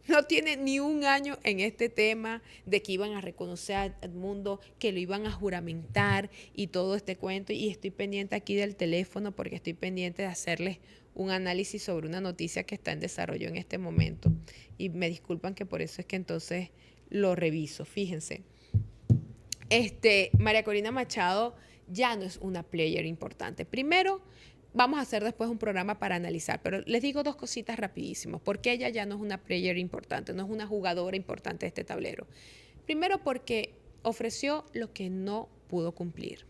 no tiene ni un año en este tema de que iban a reconocer al mundo, que lo iban a juramentar y todo este cuento. Y estoy pendiente aquí del teléfono porque estoy pendiente de hacerles un análisis sobre una noticia que está en desarrollo en este momento. Y me disculpan que por eso es que entonces lo reviso. Fíjense. María Corina Machado ya no es una player importante. Primero, vamos a hacer después un programa para analizar, pero les digo 2 cositas rapidísimo. Porque ella ya no es una player importante, no es una jugadora importante de este tablero. Primero, porque ofreció lo que no pudo cumplir.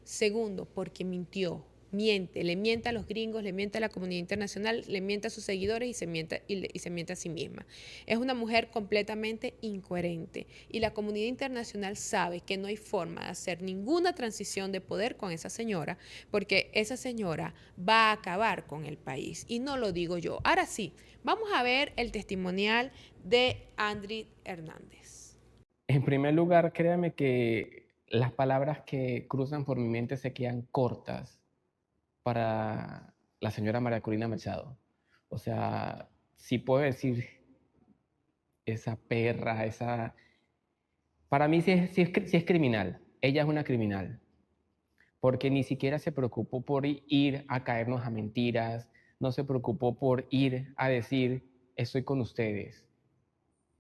Segundo, porque mintió. Le miente a los gringos, le miente a la comunidad internacional, le miente a sus seguidores y se miente a sí misma. Es una mujer completamente incoherente y la comunidad internacional sabe que no hay forma de hacer ninguna transición de poder con esa señora porque esa señora va a acabar con el país y no lo digo yo. Ahora sí, vamos a ver el testimonial de Andrid Hernández. En primer lugar, créame que las palabras que cruzan por mi mente se quedan cortas para la señora María Corina Machado. O sea, sí puedo decir esa perra, esa... Para mí sí es criminal. Ella es una criminal. Porque ni siquiera se preocupó por ir a caernos a mentiras, no se preocupó por ir a decir, estoy con ustedes.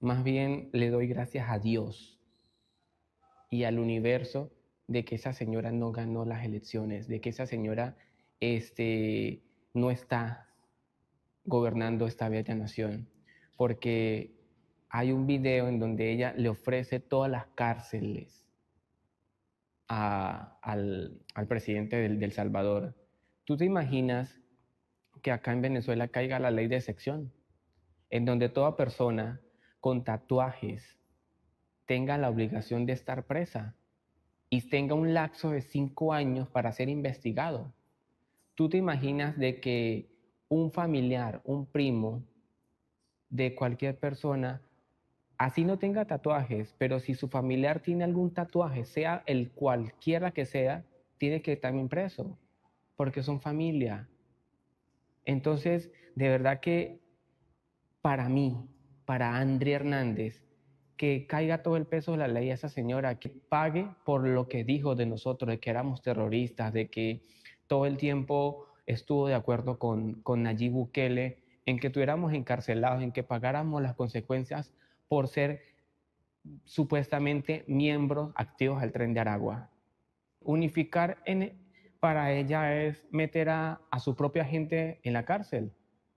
Más bien le doy gracias a Dios y al universo de que esa señora no ganó las elecciones, de que esa señora no está gobernando esta bella nación, porque hay un video en donde ella le ofrece todas las cárceles al presidente del Salvador. ¿Tú te imaginas que acá en Venezuela caiga la ley de excepción, en donde toda persona con tatuajes tenga la obligación de estar presa y tenga un lapso de 5 años para ser investigado? ¿Tú te imaginas de que un familiar, un primo de cualquier persona, así no tenga tatuajes, pero si su familiar tiene algún tatuaje, sea el cualquiera que sea, tiene que ir también preso, porque son familia? Entonces, de verdad que para mí, para Andrea Hernández, que caiga todo el peso de la ley a esa señora, que pague por lo que dijo de nosotros, de que éramos terroristas, de que todo el tiempo estuvo de acuerdo con Nayib Bukele, en que estuviéramos encarcelados, en que pagáramos las consecuencias por ser supuestamente miembros activos del Tren de Aragua. Unificar para ella es meter a su propia gente en la cárcel.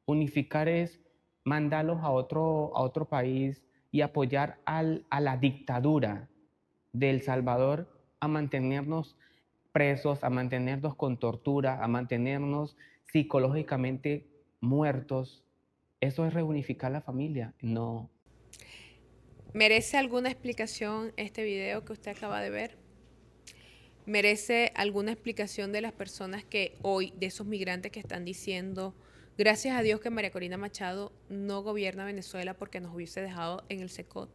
Unificar es mandarlos a otro país y apoyar a la dictadura de El Salvador a mantenernos presos, a mantenernos con tortura, a mantenernos psicológicamente muertos. ¿Eso es reunificar la familia? No. ¿Merece alguna explicación este video que usted acaba de ver? ¿Merece alguna explicación de las personas que hoy, de esos migrantes que están diciendo, gracias a Dios que María Corina Machado no gobierna Venezuela porque nos hubiese dejado en el secot?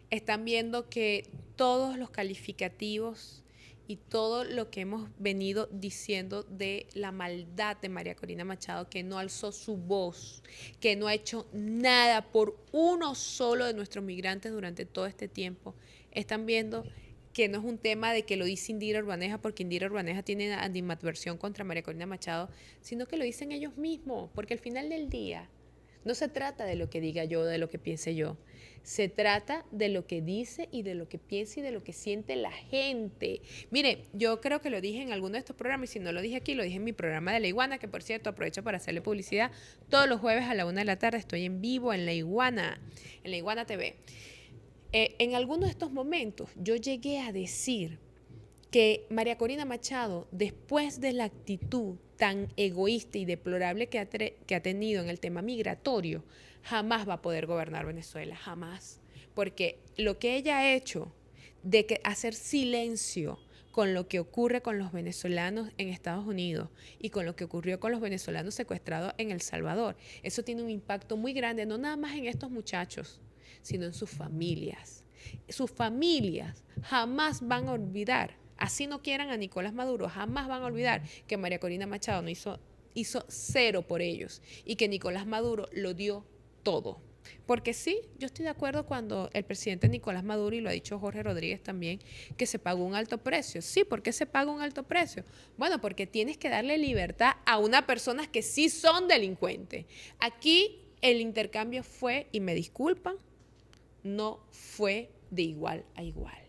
Están viendo que todos los calificativos y todo lo que hemos venido diciendo de la maldad de María Corina Machado, que no alzó su voz, que no ha hecho nada por uno solo de nuestros migrantes durante todo este tiempo, están viendo que no es un tema de que lo dice Indira Urbaneja porque Indira Urbaneja tiene animadversión contra María Corina Machado, sino que lo dicen ellos mismos, porque al final del día no se trata de lo que diga yo, de lo que piense yo. Se trata de lo que dice y de lo que piensa y de lo que siente la gente. Mire, yo creo que lo dije en alguno de estos programas, y si no lo dije aquí, lo dije en mi programa de La Iguana, que por cierto aprovecho para hacerle publicidad. Todos los jueves a la 1 de la tarde estoy en vivo en La Iguana TV. En alguno de estos momentos yo llegué a decir que María Corina Machado, después de la actitud tan egoísta y deplorable que ha tenido en el tema migratorio, jamás va a poder gobernar Venezuela, jamás. Porque lo que ella ha hecho de hacer silencio con lo que ocurre con los venezolanos en Estados Unidos y con lo que ocurrió con los venezolanos secuestrados en El Salvador, eso tiene un impacto muy grande, no nada más en estos muchachos, sino en sus familias. Sus familias jamás van a olvidar, así no quieran a Nicolás Maduro, jamás van a olvidar que María Corina Machado no hizo cero por ellos y que Nicolás Maduro lo dio todo. Porque sí, yo estoy de acuerdo cuando el presidente Nicolás Maduro, y lo ha dicho Jorge Rodríguez también, que se pagó un alto precio. Sí, ¿por qué se paga un alto precio? Bueno, porque tienes que darle libertad a unas personas que sí son delincuentes. Aquí el intercambio fue, y me disculpan, no fue de igual a igual.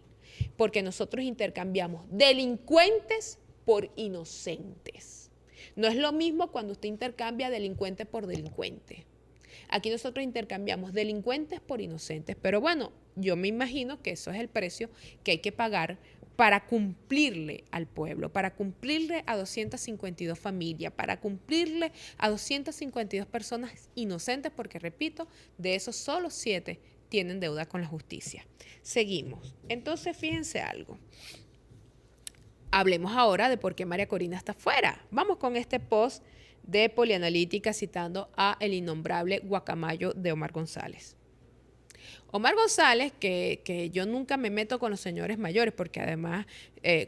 Porque nosotros intercambiamos delincuentes por inocentes. No es lo mismo cuando usted intercambia delincuente por delincuente. Aquí nosotros intercambiamos delincuentes por inocentes. Pero bueno, yo me imagino que eso es el precio que hay que pagar para cumplirle al pueblo, para cumplirle a 252 familias, para cumplirle a 252 personas inocentes, porque repito, de esos solo 7 tienen deuda con la justicia. Seguimos. Entonces, fíjense algo. Hablemos ahora de por qué María Corina está fuera. Vamos con este post de Polianalítica citando a el innombrable guacamayo de Omar González. Omar González, que yo nunca me meto con los señores mayores, porque además,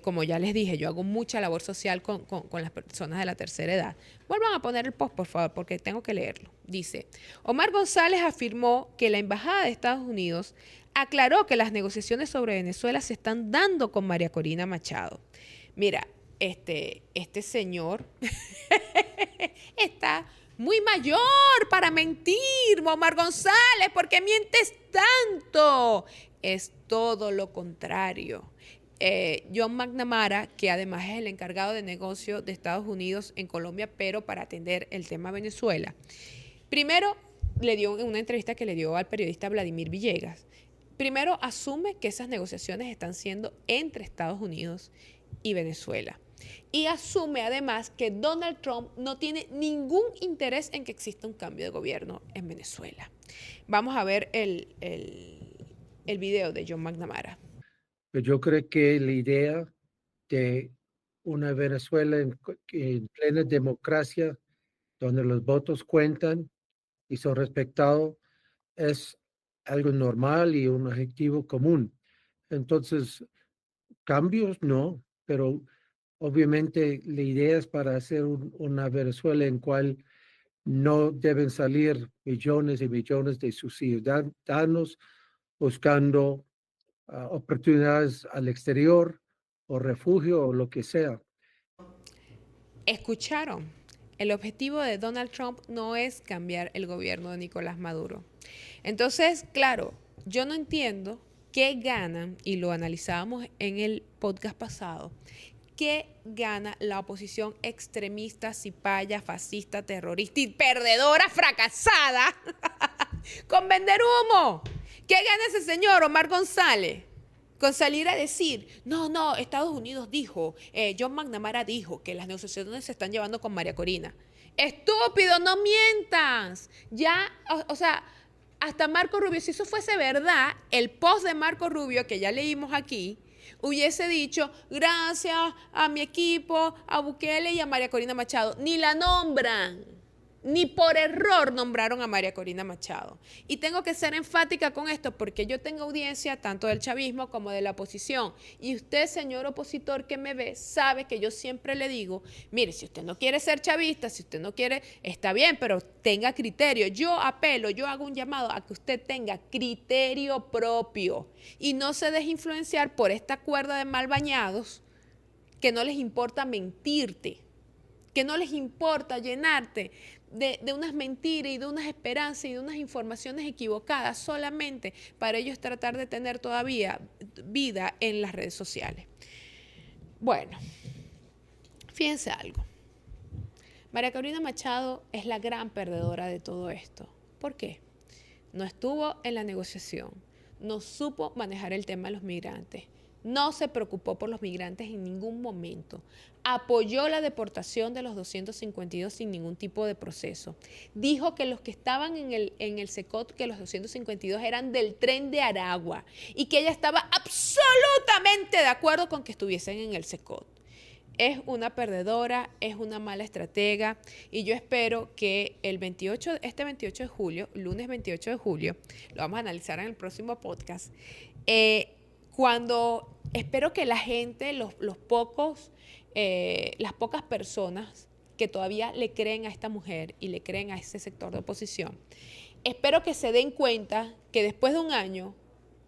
como ya les dije, yo hago mucha labor social con las personas de la tercera edad. Vuelvan a poner el post, por favor, porque tengo que leerlo. Dice, Omar González afirmó que la Embajada de Estados Unidos aclaró que las negociaciones sobre Venezuela se están dando con María Corina Machado. Mira, este señor está muy mayor para mentir, Omar González, ¿por qué mientes tanto? Es todo lo contrario. John McNamara, que además es el encargado de negocio de Estados Unidos en Colombia, pero para atender el tema Venezuela. Primero, le dio en una entrevista que le dio al periodista Vladimir Villegas. Primero, asume que esas negociaciones están siendo entre Estados Unidos y Venezuela. Y asume además que Donald Trump no tiene ningún interés en que exista un cambio de gobierno en Venezuela. Vamos a ver el video de John McNamara. Yo creo que la idea de una Venezuela en plena democracia, donde los votos cuentan y son respetados, es algo normal y un objetivo común. Entonces, cambios no, pero obviamente la idea es para hacer una Venezuela en cual no deben salir millones y millones de sus ciudadanos buscando oportunidades al exterior o refugio o lo que sea. ¿Escucharon? El objetivo de Donald Trump no es cambiar el gobierno de Nicolás Maduro. Entonces, claro, yo no entiendo qué ganan, y lo analizábamos en el podcast pasado, qué gana la oposición extremista, cipaya, fascista, terrorista y perdedora, fracasada, con vender humo. ¿Qué gana ese señor Omar González? Con salir a decir, no, Estados Unidos dijo, John McNamara dijo que las negociaciones se están llevando con María Corina. Estúpido, no mientas. Ya, o sea, hasta Marco Rubio, si eso fuese verdad, el post de Marco Rubio, que ya leímos aquí, hubiese dicho, gracias a mi equipo, a Bukele y a María Corina Machado. Ni la nombran. Ni por error nombraron a María Corina Machado. Y tengo que ser enfática con esto porque yo tengo audiencia tanto del chavismo como de la oposición. Y usted, señor opositor que me ve, sabe que yo siempre le digo, mire, si usted no quiere ser chavista, si usted no quiere, está bien, pero tenga criterio. Yo apelo, yo hago un llamado a que usted tenga criterio propio y no se deje influenciar por esta cuerda de mal bañados que no les importa mentirte, que no les importa llenarte de unas mentiras y de unas esperanzas y de unas informaciones equivocadas solamente para ellos tratar de tener todavía vida en las redes sociales. Bueno, fíjense algo. María Corina Machado es la gran perdedora de todo esto. ¿Por qué? No estuvo en la negociación, no supo manejar el tema de los migrantes, no se preocupó por los migrantes en ningún momento, apoyó la deportación de los 252 sin ningún tipo de proceso. Dijo que los que estaban en el SECOT, que los 252 eran del tren de Aragua y que ella estaba absolutamente de acuerdo con que estuviesen en el SECOT. Es una perdedora, es una mala estratega y yo espero que este 28 de julio, lunes 28 de julio, lo vamos a analizar en el próximo podcast, cuando espero que la gente, las pocas personas que todavía le creen a esta mujer y le creen a ese sector de oposición, espero que se den cuenta que después de un año,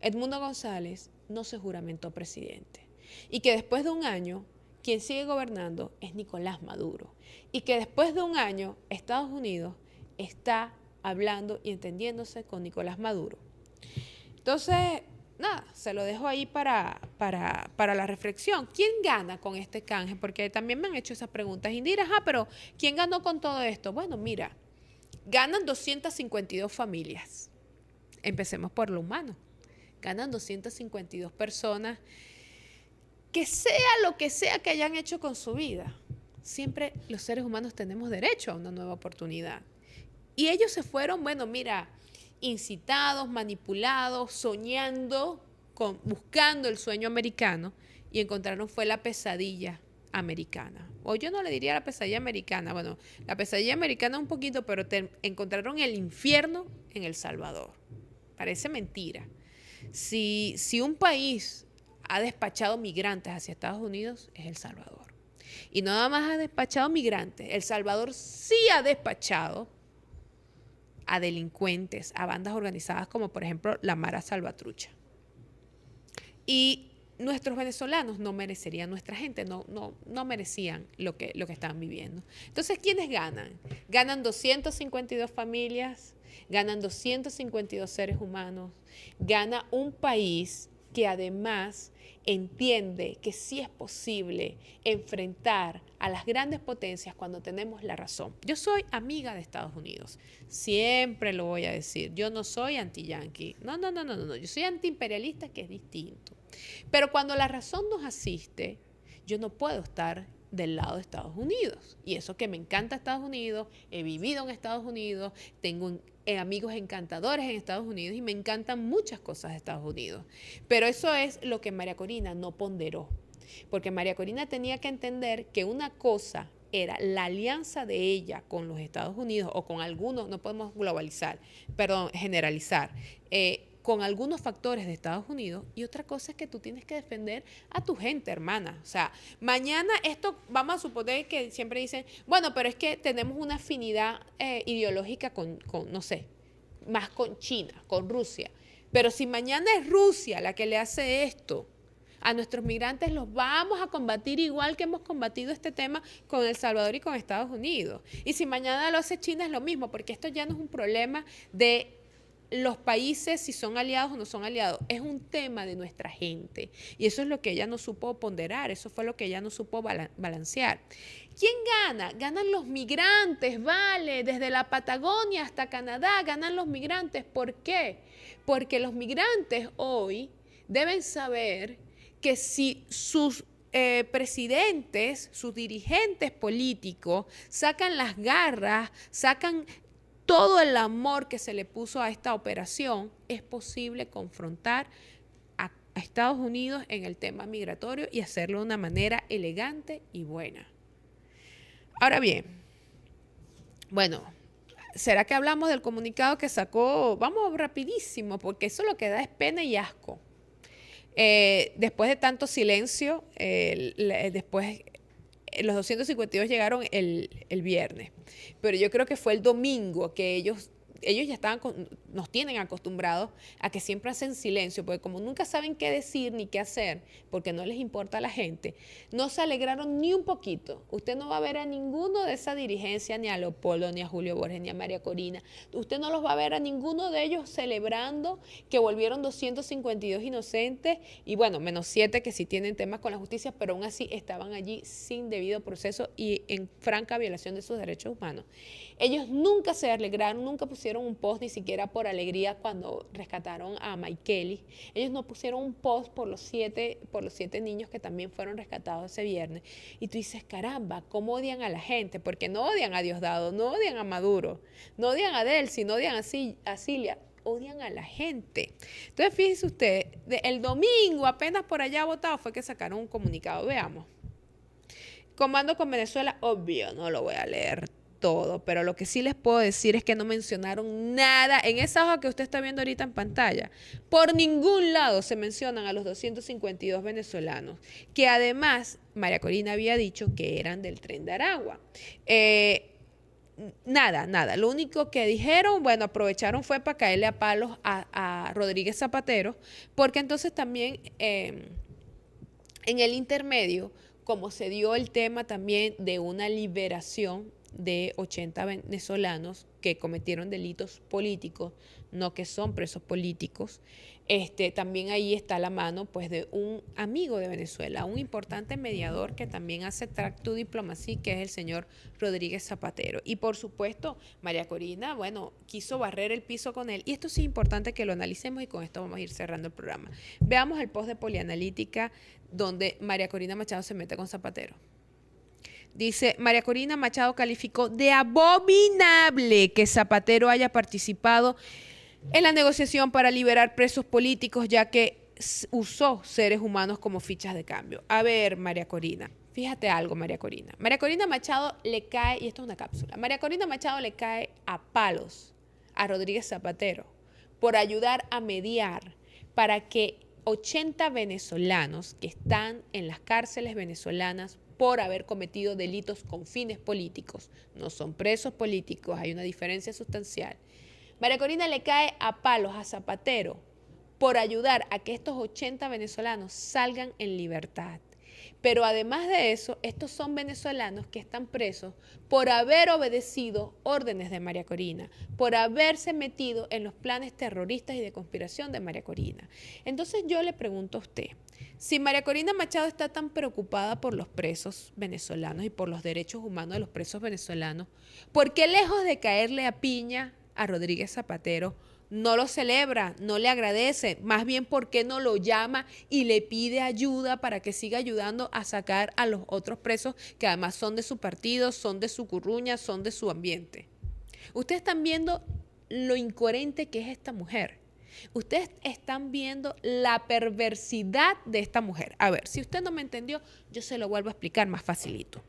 Edmundo González no se juramentó presidente y que después de un año, quien sigue gobernando es Nicolás Maduro y que después de un año, Estados Unidos está hablando y entendiéndose con Nicolás Maduro. Entonces, nada, se lo dejo ahí para la reflexión. ¿Quién gana con este canje? Porque también me han hecho esas preguntas. Indira, pero ¿quién ganó con todo esto? Bueno, mira, ganan 252 familias. Empecemos por lo humano. Ganan 252 personas que sea lo que sea que hayan hecho con su vida. Siempre los seres humanos tenemos derecho a una nueva oportunidad. Y ellos se fueron, bueno, mira, incitados, manipulados, soñando, buscando el sueño americano y encontraron fue la pesadilla americana. O yo no le diría la pesadilla americana, bueno, la pesadilla americana un poquito, pero encontraron el infierno en El Salvador. Parece mentira. Si un país ha despachado migrantes hacia Estados Unidos, es El Salvador. Y no nada más ha despachado migrantes, El Salvador sí ha despachado a delincuentes, a bandas organizadas como por ejemplo la Mara Salvatrucha. Y nuestros venezolanos no merecerían, nuestra gente no merecían lo que estaban viviendo. Entonces, ¿quiénes ganan? Ganan 252 familias, ganan 252 seres humanos, gana un país que además entiende que sí es posible enfrentar a las grandes potencias cuando tenemos la razón. Yo soy amiga de Estados Unidos, siempre lo voy a decir. Yo no soy anti-yanqui, no, yo soy anti-imperialista, que es distinto. Pero cuando la razón nos asiste, yo no puedo estar del lado de Estados Unidos. Y eso que me encanta Estados Unidos, he vivido en Estados Unidos, tengo amigos encantadores en Estados Unidos y me encantan muchas cosas de Estados Unidos. Pero eso es lo que María Corina no ponderó. Porque María Corina tenía que entender que una cosa era la alianza de ella con los Estados Unidos o con algunos, no podemos generalizar, con algunos factores de Estados Unidos, y otra cosa es que tú tienes que defender a tu gente, hermana. O sea, mañana esto, vamos a suponer que siempre dicen, bueno, pero es que tenemos una afinidad ideológica con, no sé, más con China, con Rusia. Pero si mañana es Rusia la que le hace esto a nuestros migrantes, los vamos a combatir igual que hemos combatido este tema con El Salvador y con Estados Unidos. Y si mañana lo hace China es lo mismo, porque esto ya no es un problema de los países si son aliados o no son aliados, es un tema de nuestra gente. Y eso es lo que ella no supo ponderar, eso fue lo que ella no supo balancear. ¿Quién gana? Ganan los migrantes, vale, desde la Patagonia hasta Canadá, ganan los migrantes. ¿Por qué? Porque los migrantes hoy deben saber que si sus presidentes, sus dirigentes políticos sacan las garras, sacan todo el amor que se le puso a esta operación, es posible confrontar a Estados Unidos en el tema migratorio y hacerlo de una manera elegante y buena. Ahora bien, bueno, ¿será que hablamos del comunicado que sacó? Vamos rapidísimo, porque eso lo que da es pena y asco. Después de tanto silencio, después los 252 llegaron el viernes, pero yo creo que fue el domingo que ellos ya nos tienen acostumbrados a que siempre hacen silencio, porque como nunca saben qué decir ni qué hacer, porque no les importa a la gente, no se alegraron ni un poquito. Usted no va a ver a ninguno de esa dirigencia, ni a Leopoldo, ni a Julio Borges, ni a María Corina. Usted no los va a ver a ninguno de ellos celebrando que volvieron 252 inocentes, y bueno, menos 7 que sí tienen temas con la justicia, pero aún así estaban allí sin debido proceso y en franca violación de sus derechos humanos. Ellos nunca se alegraron, nunca pusieron un post ni siquiera por alegría cuando rescataron a Maikeli. Ellos no pusieron un post por los 7 niños que también fueron rescatados ese viernes. Y tú dices, caramba, ¿cómo odian a la gente? Porque no odian a Diosdado, no odian a Maduro, no odian a Delcy, no odian a Cilia, odian a la gente. Entonces, fíjese usted, el domingo apenas por allá votado fue que sacaron un comunicado. Veamos. Comando con Venezuela, obvio, no lo voy a leer todo, pero lo que sí les puedo decir es que no mencionaron nada en esa hoja que usted está viendo ahorita en pantalla. Por ningún lado se mencionan a los 252 venezolanos, que además María Corina había dicho que eran del Tren de Aragua. Nada. Lo único que dijeron, bueno, aprovecharon fue para caerle a palos a Rodríguez Zapatero, porque entonces también en el intermedio, como se dio el tema también de una liberación de 80 venezolanos que cometieron delitos políticos, no que son presos políticos, también ahí está la mano pues de un amigo de Venezuela, un importante mediador que también hace track to diplomacy, que es el señor Rodríguez Zapatero. Y por supuesto, María Corina, bueno, quiso barrer el piso con él. Y esto sí es importante que lo analicemos y con esto vamos a ir cerrando el programa. Veamos el post de Polianalítica donde María Corina Machado se mete con Zapatero. Dice, María Corina Machado calificó de abominable que Zapatero haya participado en la negociación para liberar presos políticos, ya que usó seres humanos como fichas de cambio. A ver, María Corina, fíjate algo, María Corina. María Corina Machado le cae, y esto es una cápsula, María Corina Machado le cae a palos a Rodríguez Zapatero por ayudar a mediar para que 80 venezolanos que están en las cárceles venezolanas por haber cometido delitos con fines políticos, no son presos políticos, hay una diferencia sustancial. María Corina le cae a palos a Zapatero por ayudar a que estos 80 venezolanos salgan en libertad. Pero además de eso, estos son venezolanos que están presos por haber obedecido órdenes de María Corina, por haberse metido en los planes terroristas y de conspiración de María Corina. Entonces yo le pregunto a usted, si María Corina Machado está tan preocupada por los presos venezolanos y por los derechos humanos de los presos venezolanos, ¿por qué lejos de caerle a piña a Rodríguez Zapatero, no lo celebra, no le agradece? Más bien, ¿por qué no lo llama y le pide ayuda para que siga ayudando a sacar a los otros presos que además son de su partido, son de su curruña, son de su ambiente? Ustedes están viendo lo incoherente que es esta mujer. Ustedes están viendo la perversidad de esta mujer. A ver, si usted no me entendió, yo se lo vuelvo a explicar más facilito.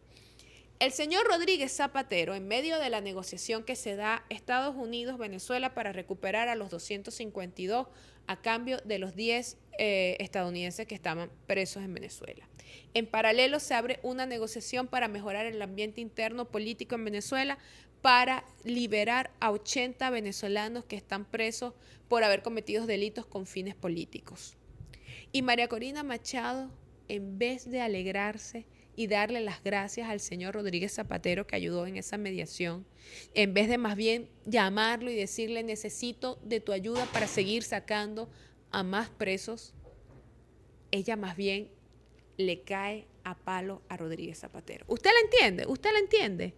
El señor Rodríguez Zapatero, en medio de la negociación que se da Estados Unidos-Venezuela para recuperar a los 252 a cambio de los 10 estadounidenses que estaban presos en Venezuela. En paralelo se abre una negociación para mejorar el ambiente interno político en Venezuela para liberar a 80 venezolanos que están presos por haber cometido delitos con fines políticos. Y María Corina Machado, en vez de alegrarse y darle las gracias al señor Rodríguez Zapatero que ayudó en esa mediación, en vez de más bien llamarlo y decirle necesito de tu ayuda para seguir sacando a más presos, ella más bien le cae a palo a Rodríguez Zapatero. ¿Usted la entiende? ¿Usted la entiende?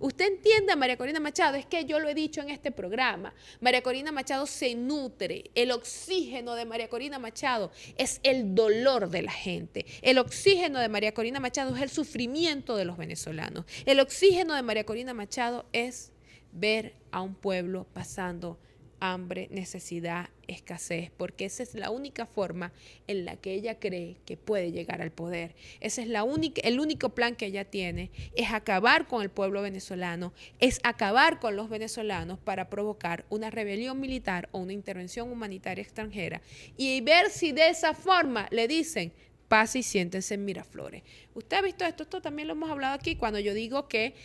¿Usted entiende a María Corina Machado? Es que yo lo he dicho en este programa. María Corina Machado se nutre. El oxígeno de María Corina Machado es el dolor de la gente. El oxígeno de María Corina Machado es el sufrimiento de los venezolanos. El oxígeno de María Corina Machado es ver a un pueblo pasando hambre, necesidad, escasez, porque esa es la única forma en la que ella cree que puede llegar al poder. Ese es el único plan que ella tiene, es acabar con el pueblo venezolano, es acabar con los venezolanos para provocar una rebelión militar o una intervención humanitaria extranjera y ver si de esa forma le dicen pase y siéntense en Miraflores. ¿Usted ha visto esto? Esto también lo hemos hablado aquí cuando yo digo que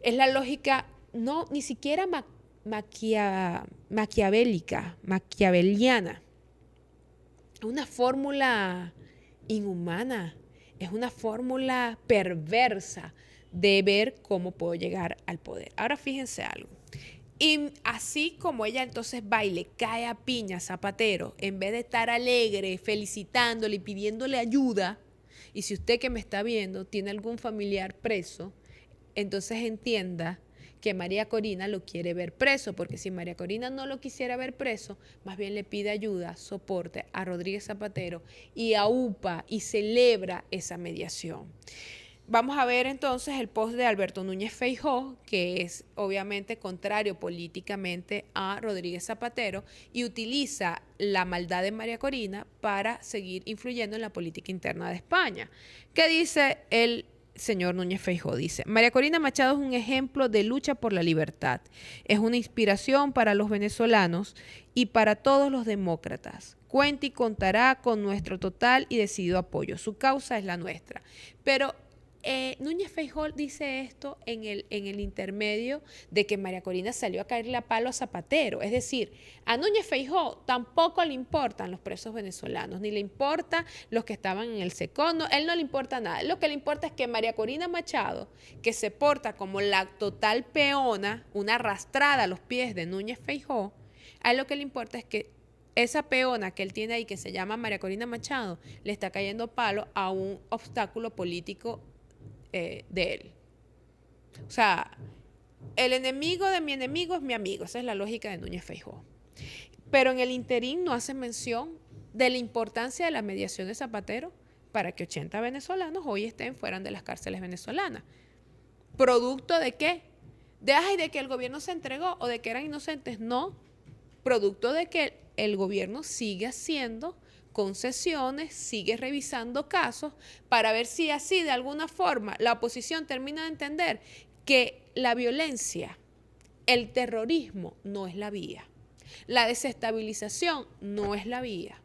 es la lógica, no, ni siquiera maquiaveliana. Es una fórmula inhumana, es una fórmula perversa de ver cómo puedo llegar al poder. Ahora fíjense algo. Y así como ella entonces va y le cae a piña a Zapatero, en vez de estar alegre, felicitándole y pidiéndole ayuda, y si usted que me está viendo tiene algún familiar preso, entonces entienda que María Corina lo quiere ver preso, porque si María Corina no lo quisiera ver preso, más bien le pide ayuda, soporte a Rodríguez Zapatero y aupa y celebra esa mediación. Vamos a ver entonces el post de Alberto Núñez Feijóo, que es obviamente contrario políticamente a Rodríguez Zapatero y utiliza la maldad de María Corina para seguir influyendo en la política interna de España. ¿Qué dice el señor Núñez Feijóo? Dice: María Corina Machado es un ejemplo de lucha por la libertad. Es una inspiración para los venezolanos y para todos los demócratas. Cuenta y contará con nuestro total y decidido apoyo. Su causa es la nuestra. Pero Núñez Feijóo dice esto en el intermedio de que María Corina salió a caerle a palo a Zapatero. Es decir, a Núñez Feijóo tampoco le importan los presos venezolanos, ni le importa los que estaban en el SECON, él no le importa nada. Lo que le importa es que María Corina Machado, que se porta como la total peona, una arrastrada a los pies de Núñez Feijóo, a él lo que le importa es que esa peona que él tiene ahí, que se llama María Corina Machado, le está cayendo palo a un obstáculo político de él. O sea, el enemigo de mi enemigo es mi amigo. Esa es la lógica de Núñez Feijóo. Pero en el interín no hace mención de la importancia de la mediación de Zapatero para que 80 venezolanos hoy estén fuera de las cárceles venezolanas. ¿Producto de qué? ¿De que el gobierno se entregó o de que eran inocentes? No. Producto de que el gobierno sigue haciendo concesiones, sigue revisando casos para ver si así de alguna forma la oposición termina de entender que la violencia, el terrorismo no es la vía, la desestabilización no es la vía,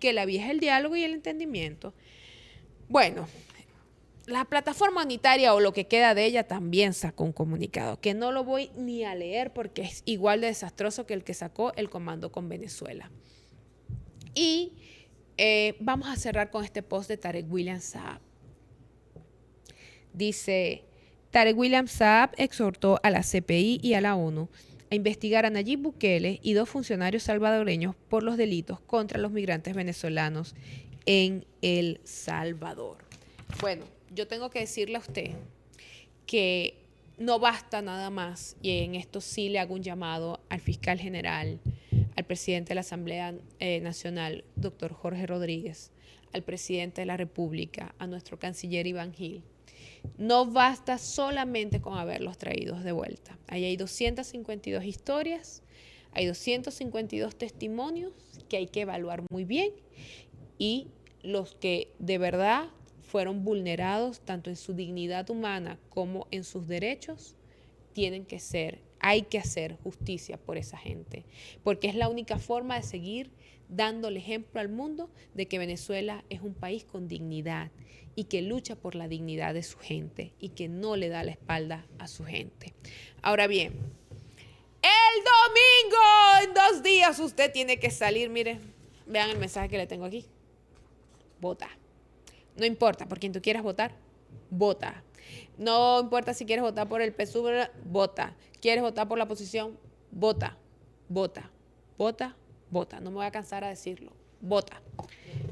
que la vía es el diálogo y el entendimiento. Bueno, la plataforma unitaria o lo que queda de ella también sacó un comunicado que no lo voy ni a leer porque es igual de desastroso que el que sacó el Comando con Venezuela. Y vamos a cerrar con este post de Tarek William Saab. Dice, Tarek William Saab exhortó a la CPI y a la ONU a investigar a Nayib Bukele y 2 funcionarios salvadoreños por los delitos contra los migrantes venezolanos en El Salvador. Bueno, yo tengo que decirle a usted que no basta nada más, y en esto sí le hago un llamado al fiscal general, al presidente de la Asamblea Nacional, doctor Jorge Rodríguez, al presidente de la República, a nuestro canciller Iván Gil. No basta solamente con haberlos traídos de vuelta. Ahí hay 252 historias, hay 252 testimonios que hay que evaluar muy bien, y los que de verdad fueron vulnerados tanto en su dignidad humana como en sus derechos, hay que hacer justicia por esa gente, porque es la única forma de seguir dándole ejemplo al mundo de que Venezuela es un país con dignidad y que lucha por la dignidad de su gente y que no le da la espalda a su gente. Ahora bien, el domingo, en 2 días, usted tiene que salir, mire, vean el mensaje que le tengo aquí. Vota. No importa por quien tú quieras votar, vota. No importa si quieres votar por el PSUV, vota. ¿Quieres votar por la oposición? Vota, vota, vota, vota. No me voy a cansar a decirlo. Vota.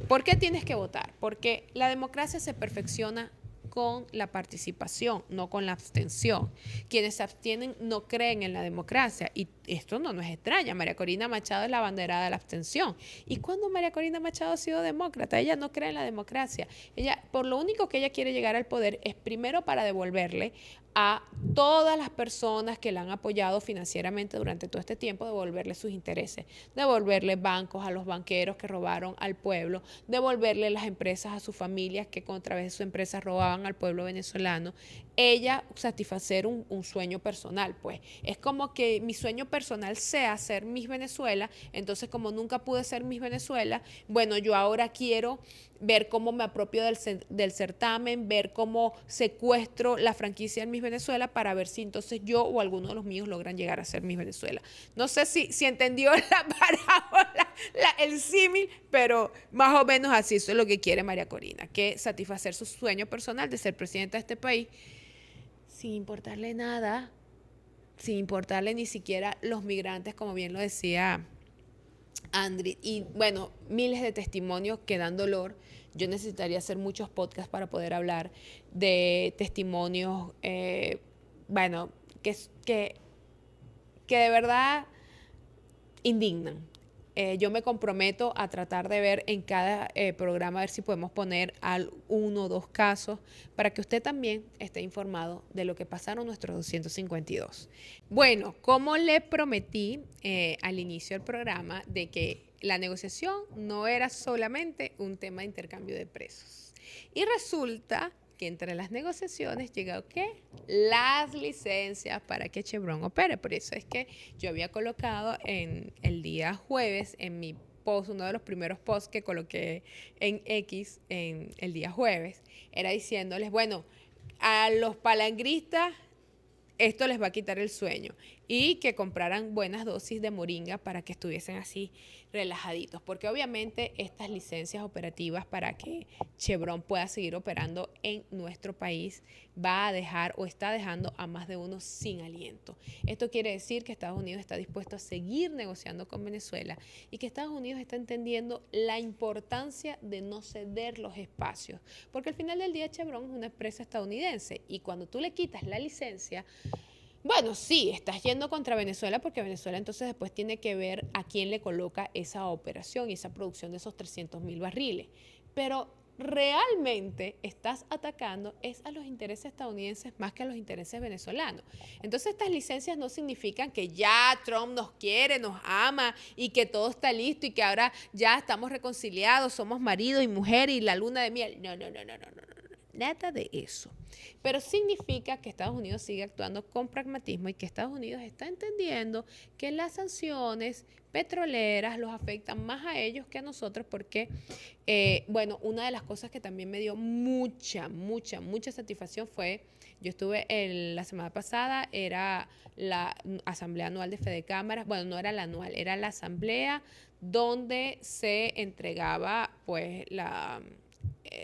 ¿Por qué tienes que votar? Porque la democracia se perfecciona con la participación, no con la abstención. Quienes se abstienen no creen en la democracia, y esto no nos extraña. María Corina Machado es la abanderada de la abstención. ¿Y cuándo María Corina Machado ha sido demócrata? Ella no cree en la democracia. Ella, por lo único que ella quiere llegar al poder es primero para devolverle a todas las personas que la han apoyado financieramente durante todo este tiempo, devolverle sus intereses, devolverle bancos a los banqueros que robaron al pueblo, devolverle las empresas a sus familias que a través de sus empresas robaban al pueblo venezolano. Ella satisfacer un sueño personal, pues. Es como que mi sueño personal sea ser Miss Venezuela, entonces como nunca pude ser Miss Venezuela, bueno, yo ahora quiero ver cómo me apropio del certamen, ver cómo secuestro la franquicia en Miss Venezuela para ver si entonces yo o alguno de los míos logran llegar a ser Miss Venezuela. No sé si entendió la parábola, el símil, pero más o menos así, eso es lo que quiere María Corina, que satisfacer su sueño personal de ser presidenta de este país sin importarle nada, sin importarle ni siquiera los migrantes, como bien lo decía Andri. Y bueno, miles de testimonios que dan dolor. Yo necesitaría hacer muchos podcasts para poder hablar de testimonios, bueno, que de verdad indignan. Yo me comprometo a tratar de ver en cada programa, a ver si podemos poner 1 o 2 casos para que usted también esté informado de lo que pasaron nuestros 252. Bueno, como le prometí al inicio del programa, de que la negociación no era solamente un tema de intercambio de presos. Y resulta que entre las negociaciones llegó ¿qué? Las licencias para que Chevron opere. Por eso es que yo había colocado en el día jueves, en mi post, uno de los primeros posts que coloqué en X en el día jueves, era diciéndoles, bueno, a los palangristas esto les va a quitar el sueño, y que compraran buenas dosis de moringa para que estuviesen así relajaditos, porque obviamente estas licencias operativas para que Chevron pueda seguir operando en nuestro país va a dejar o está dejando a más de uno sin aliento. Esto quiere decir que Estados Unidos está dispuesto a seguir negociando con Venezuela y que Estados Unidos está entendiendo la importancia de no ceder los espacios, porque al final del día Chevron es una empresa estadounidense y cuando tú le quitas la licencia, bueno, sí, estás yendo contra Venezuela, porque Venezuela entonces después tiene que ver a quién le coloca esa operación y esa producción de esos 300.000 barriles. Pero realmente estás atacando es a los intereses estadounidenses más que a los intereses venezolanos. Entonces estas licencias no significan que ya Trump nos quiere, nos ama y que todo está listo y que ahora ya estamos reconciliados, somos marido y mujer y la luna de miel. No, no, no, no, no, no, no. Nada de eso. Pero significa que Estados Unidos sigue actuando con pragmatismo y que Estados Unidos está entendiendo que las sanciones petroleras los afectan más a ellos que a nosotros, porque, bueno, una de las cosas que también me dio mucha satisfacción fue, yo estuve la semana pasada, era la asamblea anual de Fede Cámaras, bueno, no era la anual, era la asamblea donde se entregaba, pues,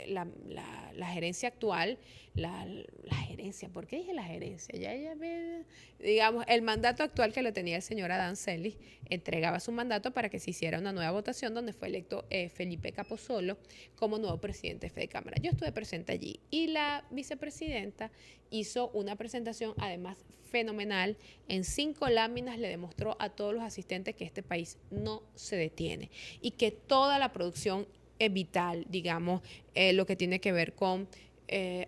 la gerencia actual, la gerencia, ¿por qué dije la gerencia? Digamos, el mandato actual que lo tenía el señor Adán Celis, entregaba su mandato para que se hiciera una nueva votación donde fue electo Felipe Capozolo como nuevo presidente de Fede Cámara. Yo estuve presente allí y la vicepresidenta hizo una presentación además fenomenal. En 5 láminas le demostró a todos los asistentes que este país no se detiene y que toda la producción es vital, digamos, lo que tiene que ver con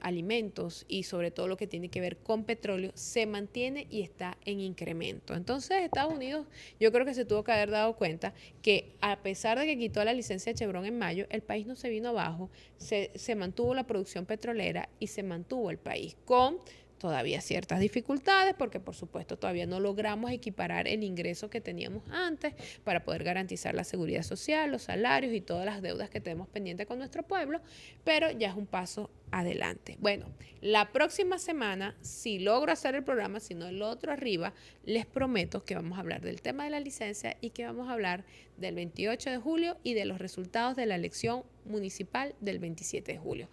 alimentos y sobre todo lo que tiene que ver con petróleo, se mantiene y está en incremento. Entonces Estados Unidos yo creo que se tuvo que haber dado cuenta que a pesar de que quitó la licencia de Chevron en mayo, el país no se vino abajo, se mantuvo la producción petrolera y se mantuvo el país con todavía ciertas dificultades porque por supuesto todavía no logramos equiparar el ingreso que teníamos antes para poder garantizar la seguridad social, los salarios y todas las deudas que tenemos pendientes con nuestro pueblo, pero ya es un paso adelante. Bueno, la próxima semana, si logro hacer el programa, si no el otro arriba, les prometo que vamos a hablar del tema de la licencia y que vamos a hablar del 28 de julio y de los resultados de la elección municipal del 27 de julio.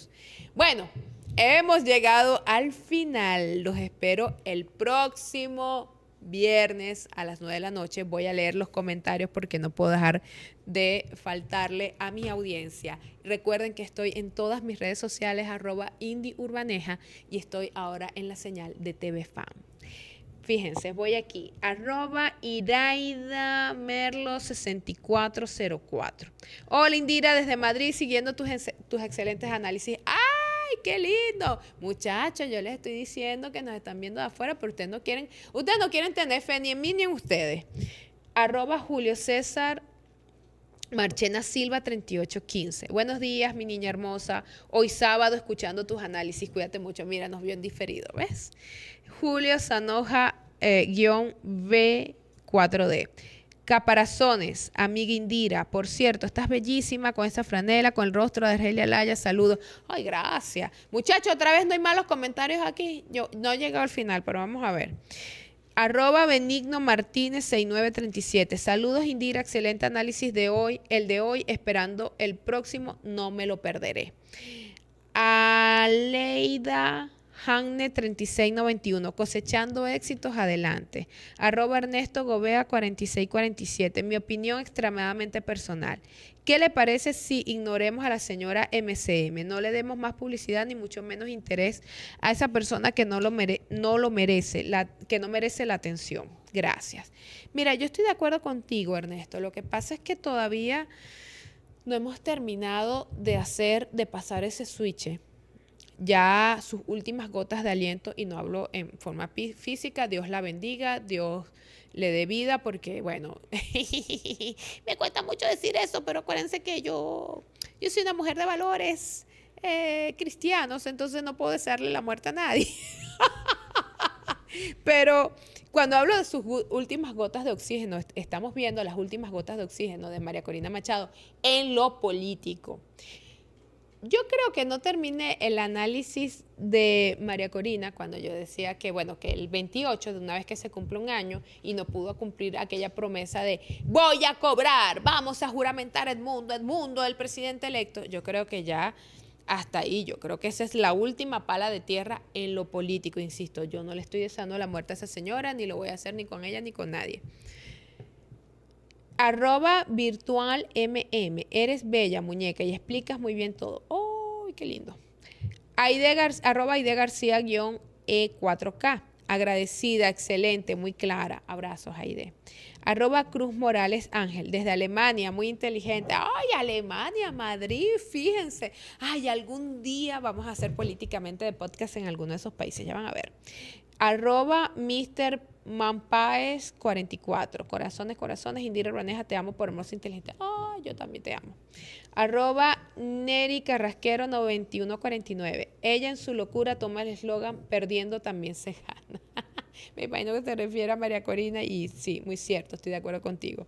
Bueno, hemos llegado al final. Los espero el próximo viernes a las 9 de la noche. Voy a leer los comentarios porque no puedo dejar de faltarle a mi audiencia. Recuerden que estoy en todas mis redes sociales, @IndyUrbaneja, y estoy ahora en la señal de TV Fan. Fíjense, voy aquí, @IraidaMerlo6404. Hola Indira, desde Madrid, siguiendo tus excelentes análisis. ¡Ay, qué lindo! Muchachos, yo les estoy diciendo que nos están viendo de afuera, pero ustedes no quieren tener fe ni en mí ni en ustedes. @Julio César Marchena Silva 3815. Buenos días, mi niña hermosa. Hoy sábado escuchando tus análisis. Cuídate mucho. Mira, nos vio en diferido, ¿ves? Julio Sanoja V4D. Caparazones, amiga Indira. Por cierto, estás bellísima con esa franela, con el rostro de Argelia Laya. Saludos. Ay, gracias. Muchachos, otra vez no hay malos comentarios aquí. Yo no he llegado al final, pero vamos a ver. @Benigno Martínez 6937. Saludos Indira, excelente análisis de hoy. El de hoy, esperando el próximo, no me lo perderé. Aleida Hanne 3691. Cosechando éxitos, adelante. @Ernesto Gobea 4647. Mi opinión extremadamente personal. ¿Qué le parece si ignoremos a la señora MCM? No le demos más publicidad ni mucho menos interés a esa persona que no merece la atención. Gracias. Mira, yo estoy de acuerdo contigo, Ernesto. Lo que pasa es que todavía no hemos terminado de pasar ese switch. Ya sus últimas gotas de aliento, y no hablo en forma física, Dios la bendiga, Dios le dé vida, porque bueno, me cuesta mucho decir eso, pero acuérdense que yo soy una mujer de valores cristianos, entonces no puedo desearle la muerte a nadie. Pero cuando hablo de sus últimas gotas de oxígeno, estamos viendo las últimas gotas de oxígeno de María Corina Machado en lo político. Yo creo que no terminé el análisis de María Corina cuando yo decía que, bueno, que el 28, de una vez que se cumple un año y no pudo cumplir aquella promesa de voy a cobrar, vamos a juramentar Edmundo, el presidente electo. Yo creo que ya hasta ahí, yo creo que esa es la última pala de tierra en lo político, insisto. Yo no le estoy deseando la muerte a esa señora, ni lo voy a hacer ni con ella ni con nadie. @virtualmm. Eres bella, muñeca, y explicas muy bien todo. ¡Oh, qué lindo! @Aide García-E4K. Agradecida, excelente, muy clara. Abrazos, Aide. @Cruz Morales Ángel. Desde Alemania, muy inteligente. ¡Ay, Alemania, Madrid! Fíjense. ¡Ay, algún día vamos a hacer políticamente de podcast en alguno de esos países! Ya van a ver. @Mr. Mampaes 44. Corazones, Indira Urbaneja, te amo por hermosa e inteligente. Ay, yo también te amo. @Neri Carrasquero 9149. Ella en su locura toma el eslogan perdiendo también se gana. Me imagino que se refiere a María Corina y sí, muy cierto, estoy de acuerdo contigo.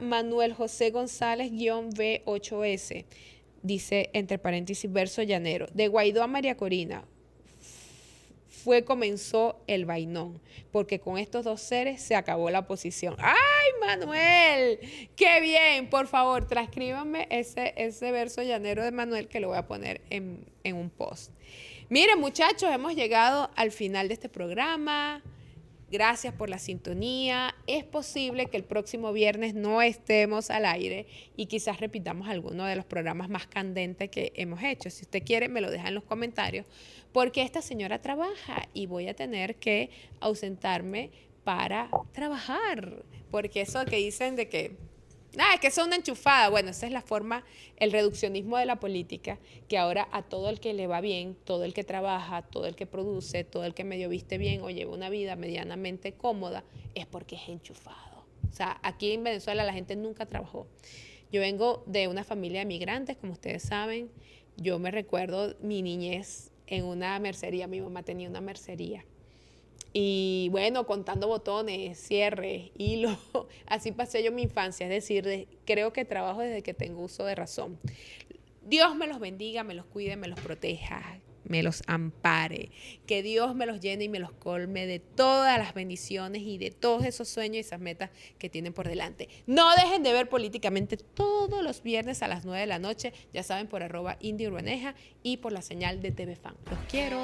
@Manuel José González-V8S. Dice, entre paréntesis, verso llanero. De Guaidó a María Corina. comenzó el vainón, porque con estos dos seres se acabó la oposición. ¡Ay, Manuel! ¡Qué bien! Por favor, transcríbanme ese verso llanero de Manuel, que lo voy a poner en un post. Miren, muchachos, hemos llegado al final de este programa. Gracias por la sintonía. Es posible que el próximo viernes no estemos al aire y quizás repitamos alguno de los programas más candentes que hemos hecho. Si usted quiere, me lo deja en los comentarios, porque esta señora trabaja y voy a tener que ausentarme para trabajar. Porque eso que dicen de que es que son una enchufada. Bueno, esa es la forma, el reduccionismo de la política, que ahora a todo el que le va bien, todo el que trabaja, todo el que produce, todo el que medio viste bien o lleva una vida medianamente cómoda, es porque es enchufado. O sea, aquí en Venezuela la gente nunca trabajó. Yo vengo de una familia de migrantes, como ustedes saben. Yo me recuerdo mi niñez en una mercería. Mi mamá tenía una mercería. Y bueno, contando botones, cierres, hilo, así pasé yo mi infancia, es decir, creo que trabajo desde que tengo uso de razón. Dios me los bendiga, me los cuide, me los proteja, me los ampare, que Dios me los llene y me los colme de todas las bendiciones y de todos esos sueños y esas metas que tienen por delante. No dejen de ver Políticamente todos los viernes a las 9 de la noche, ya saben, por @IndyUrbaneja y por la señal de TV Fan. Los quiero.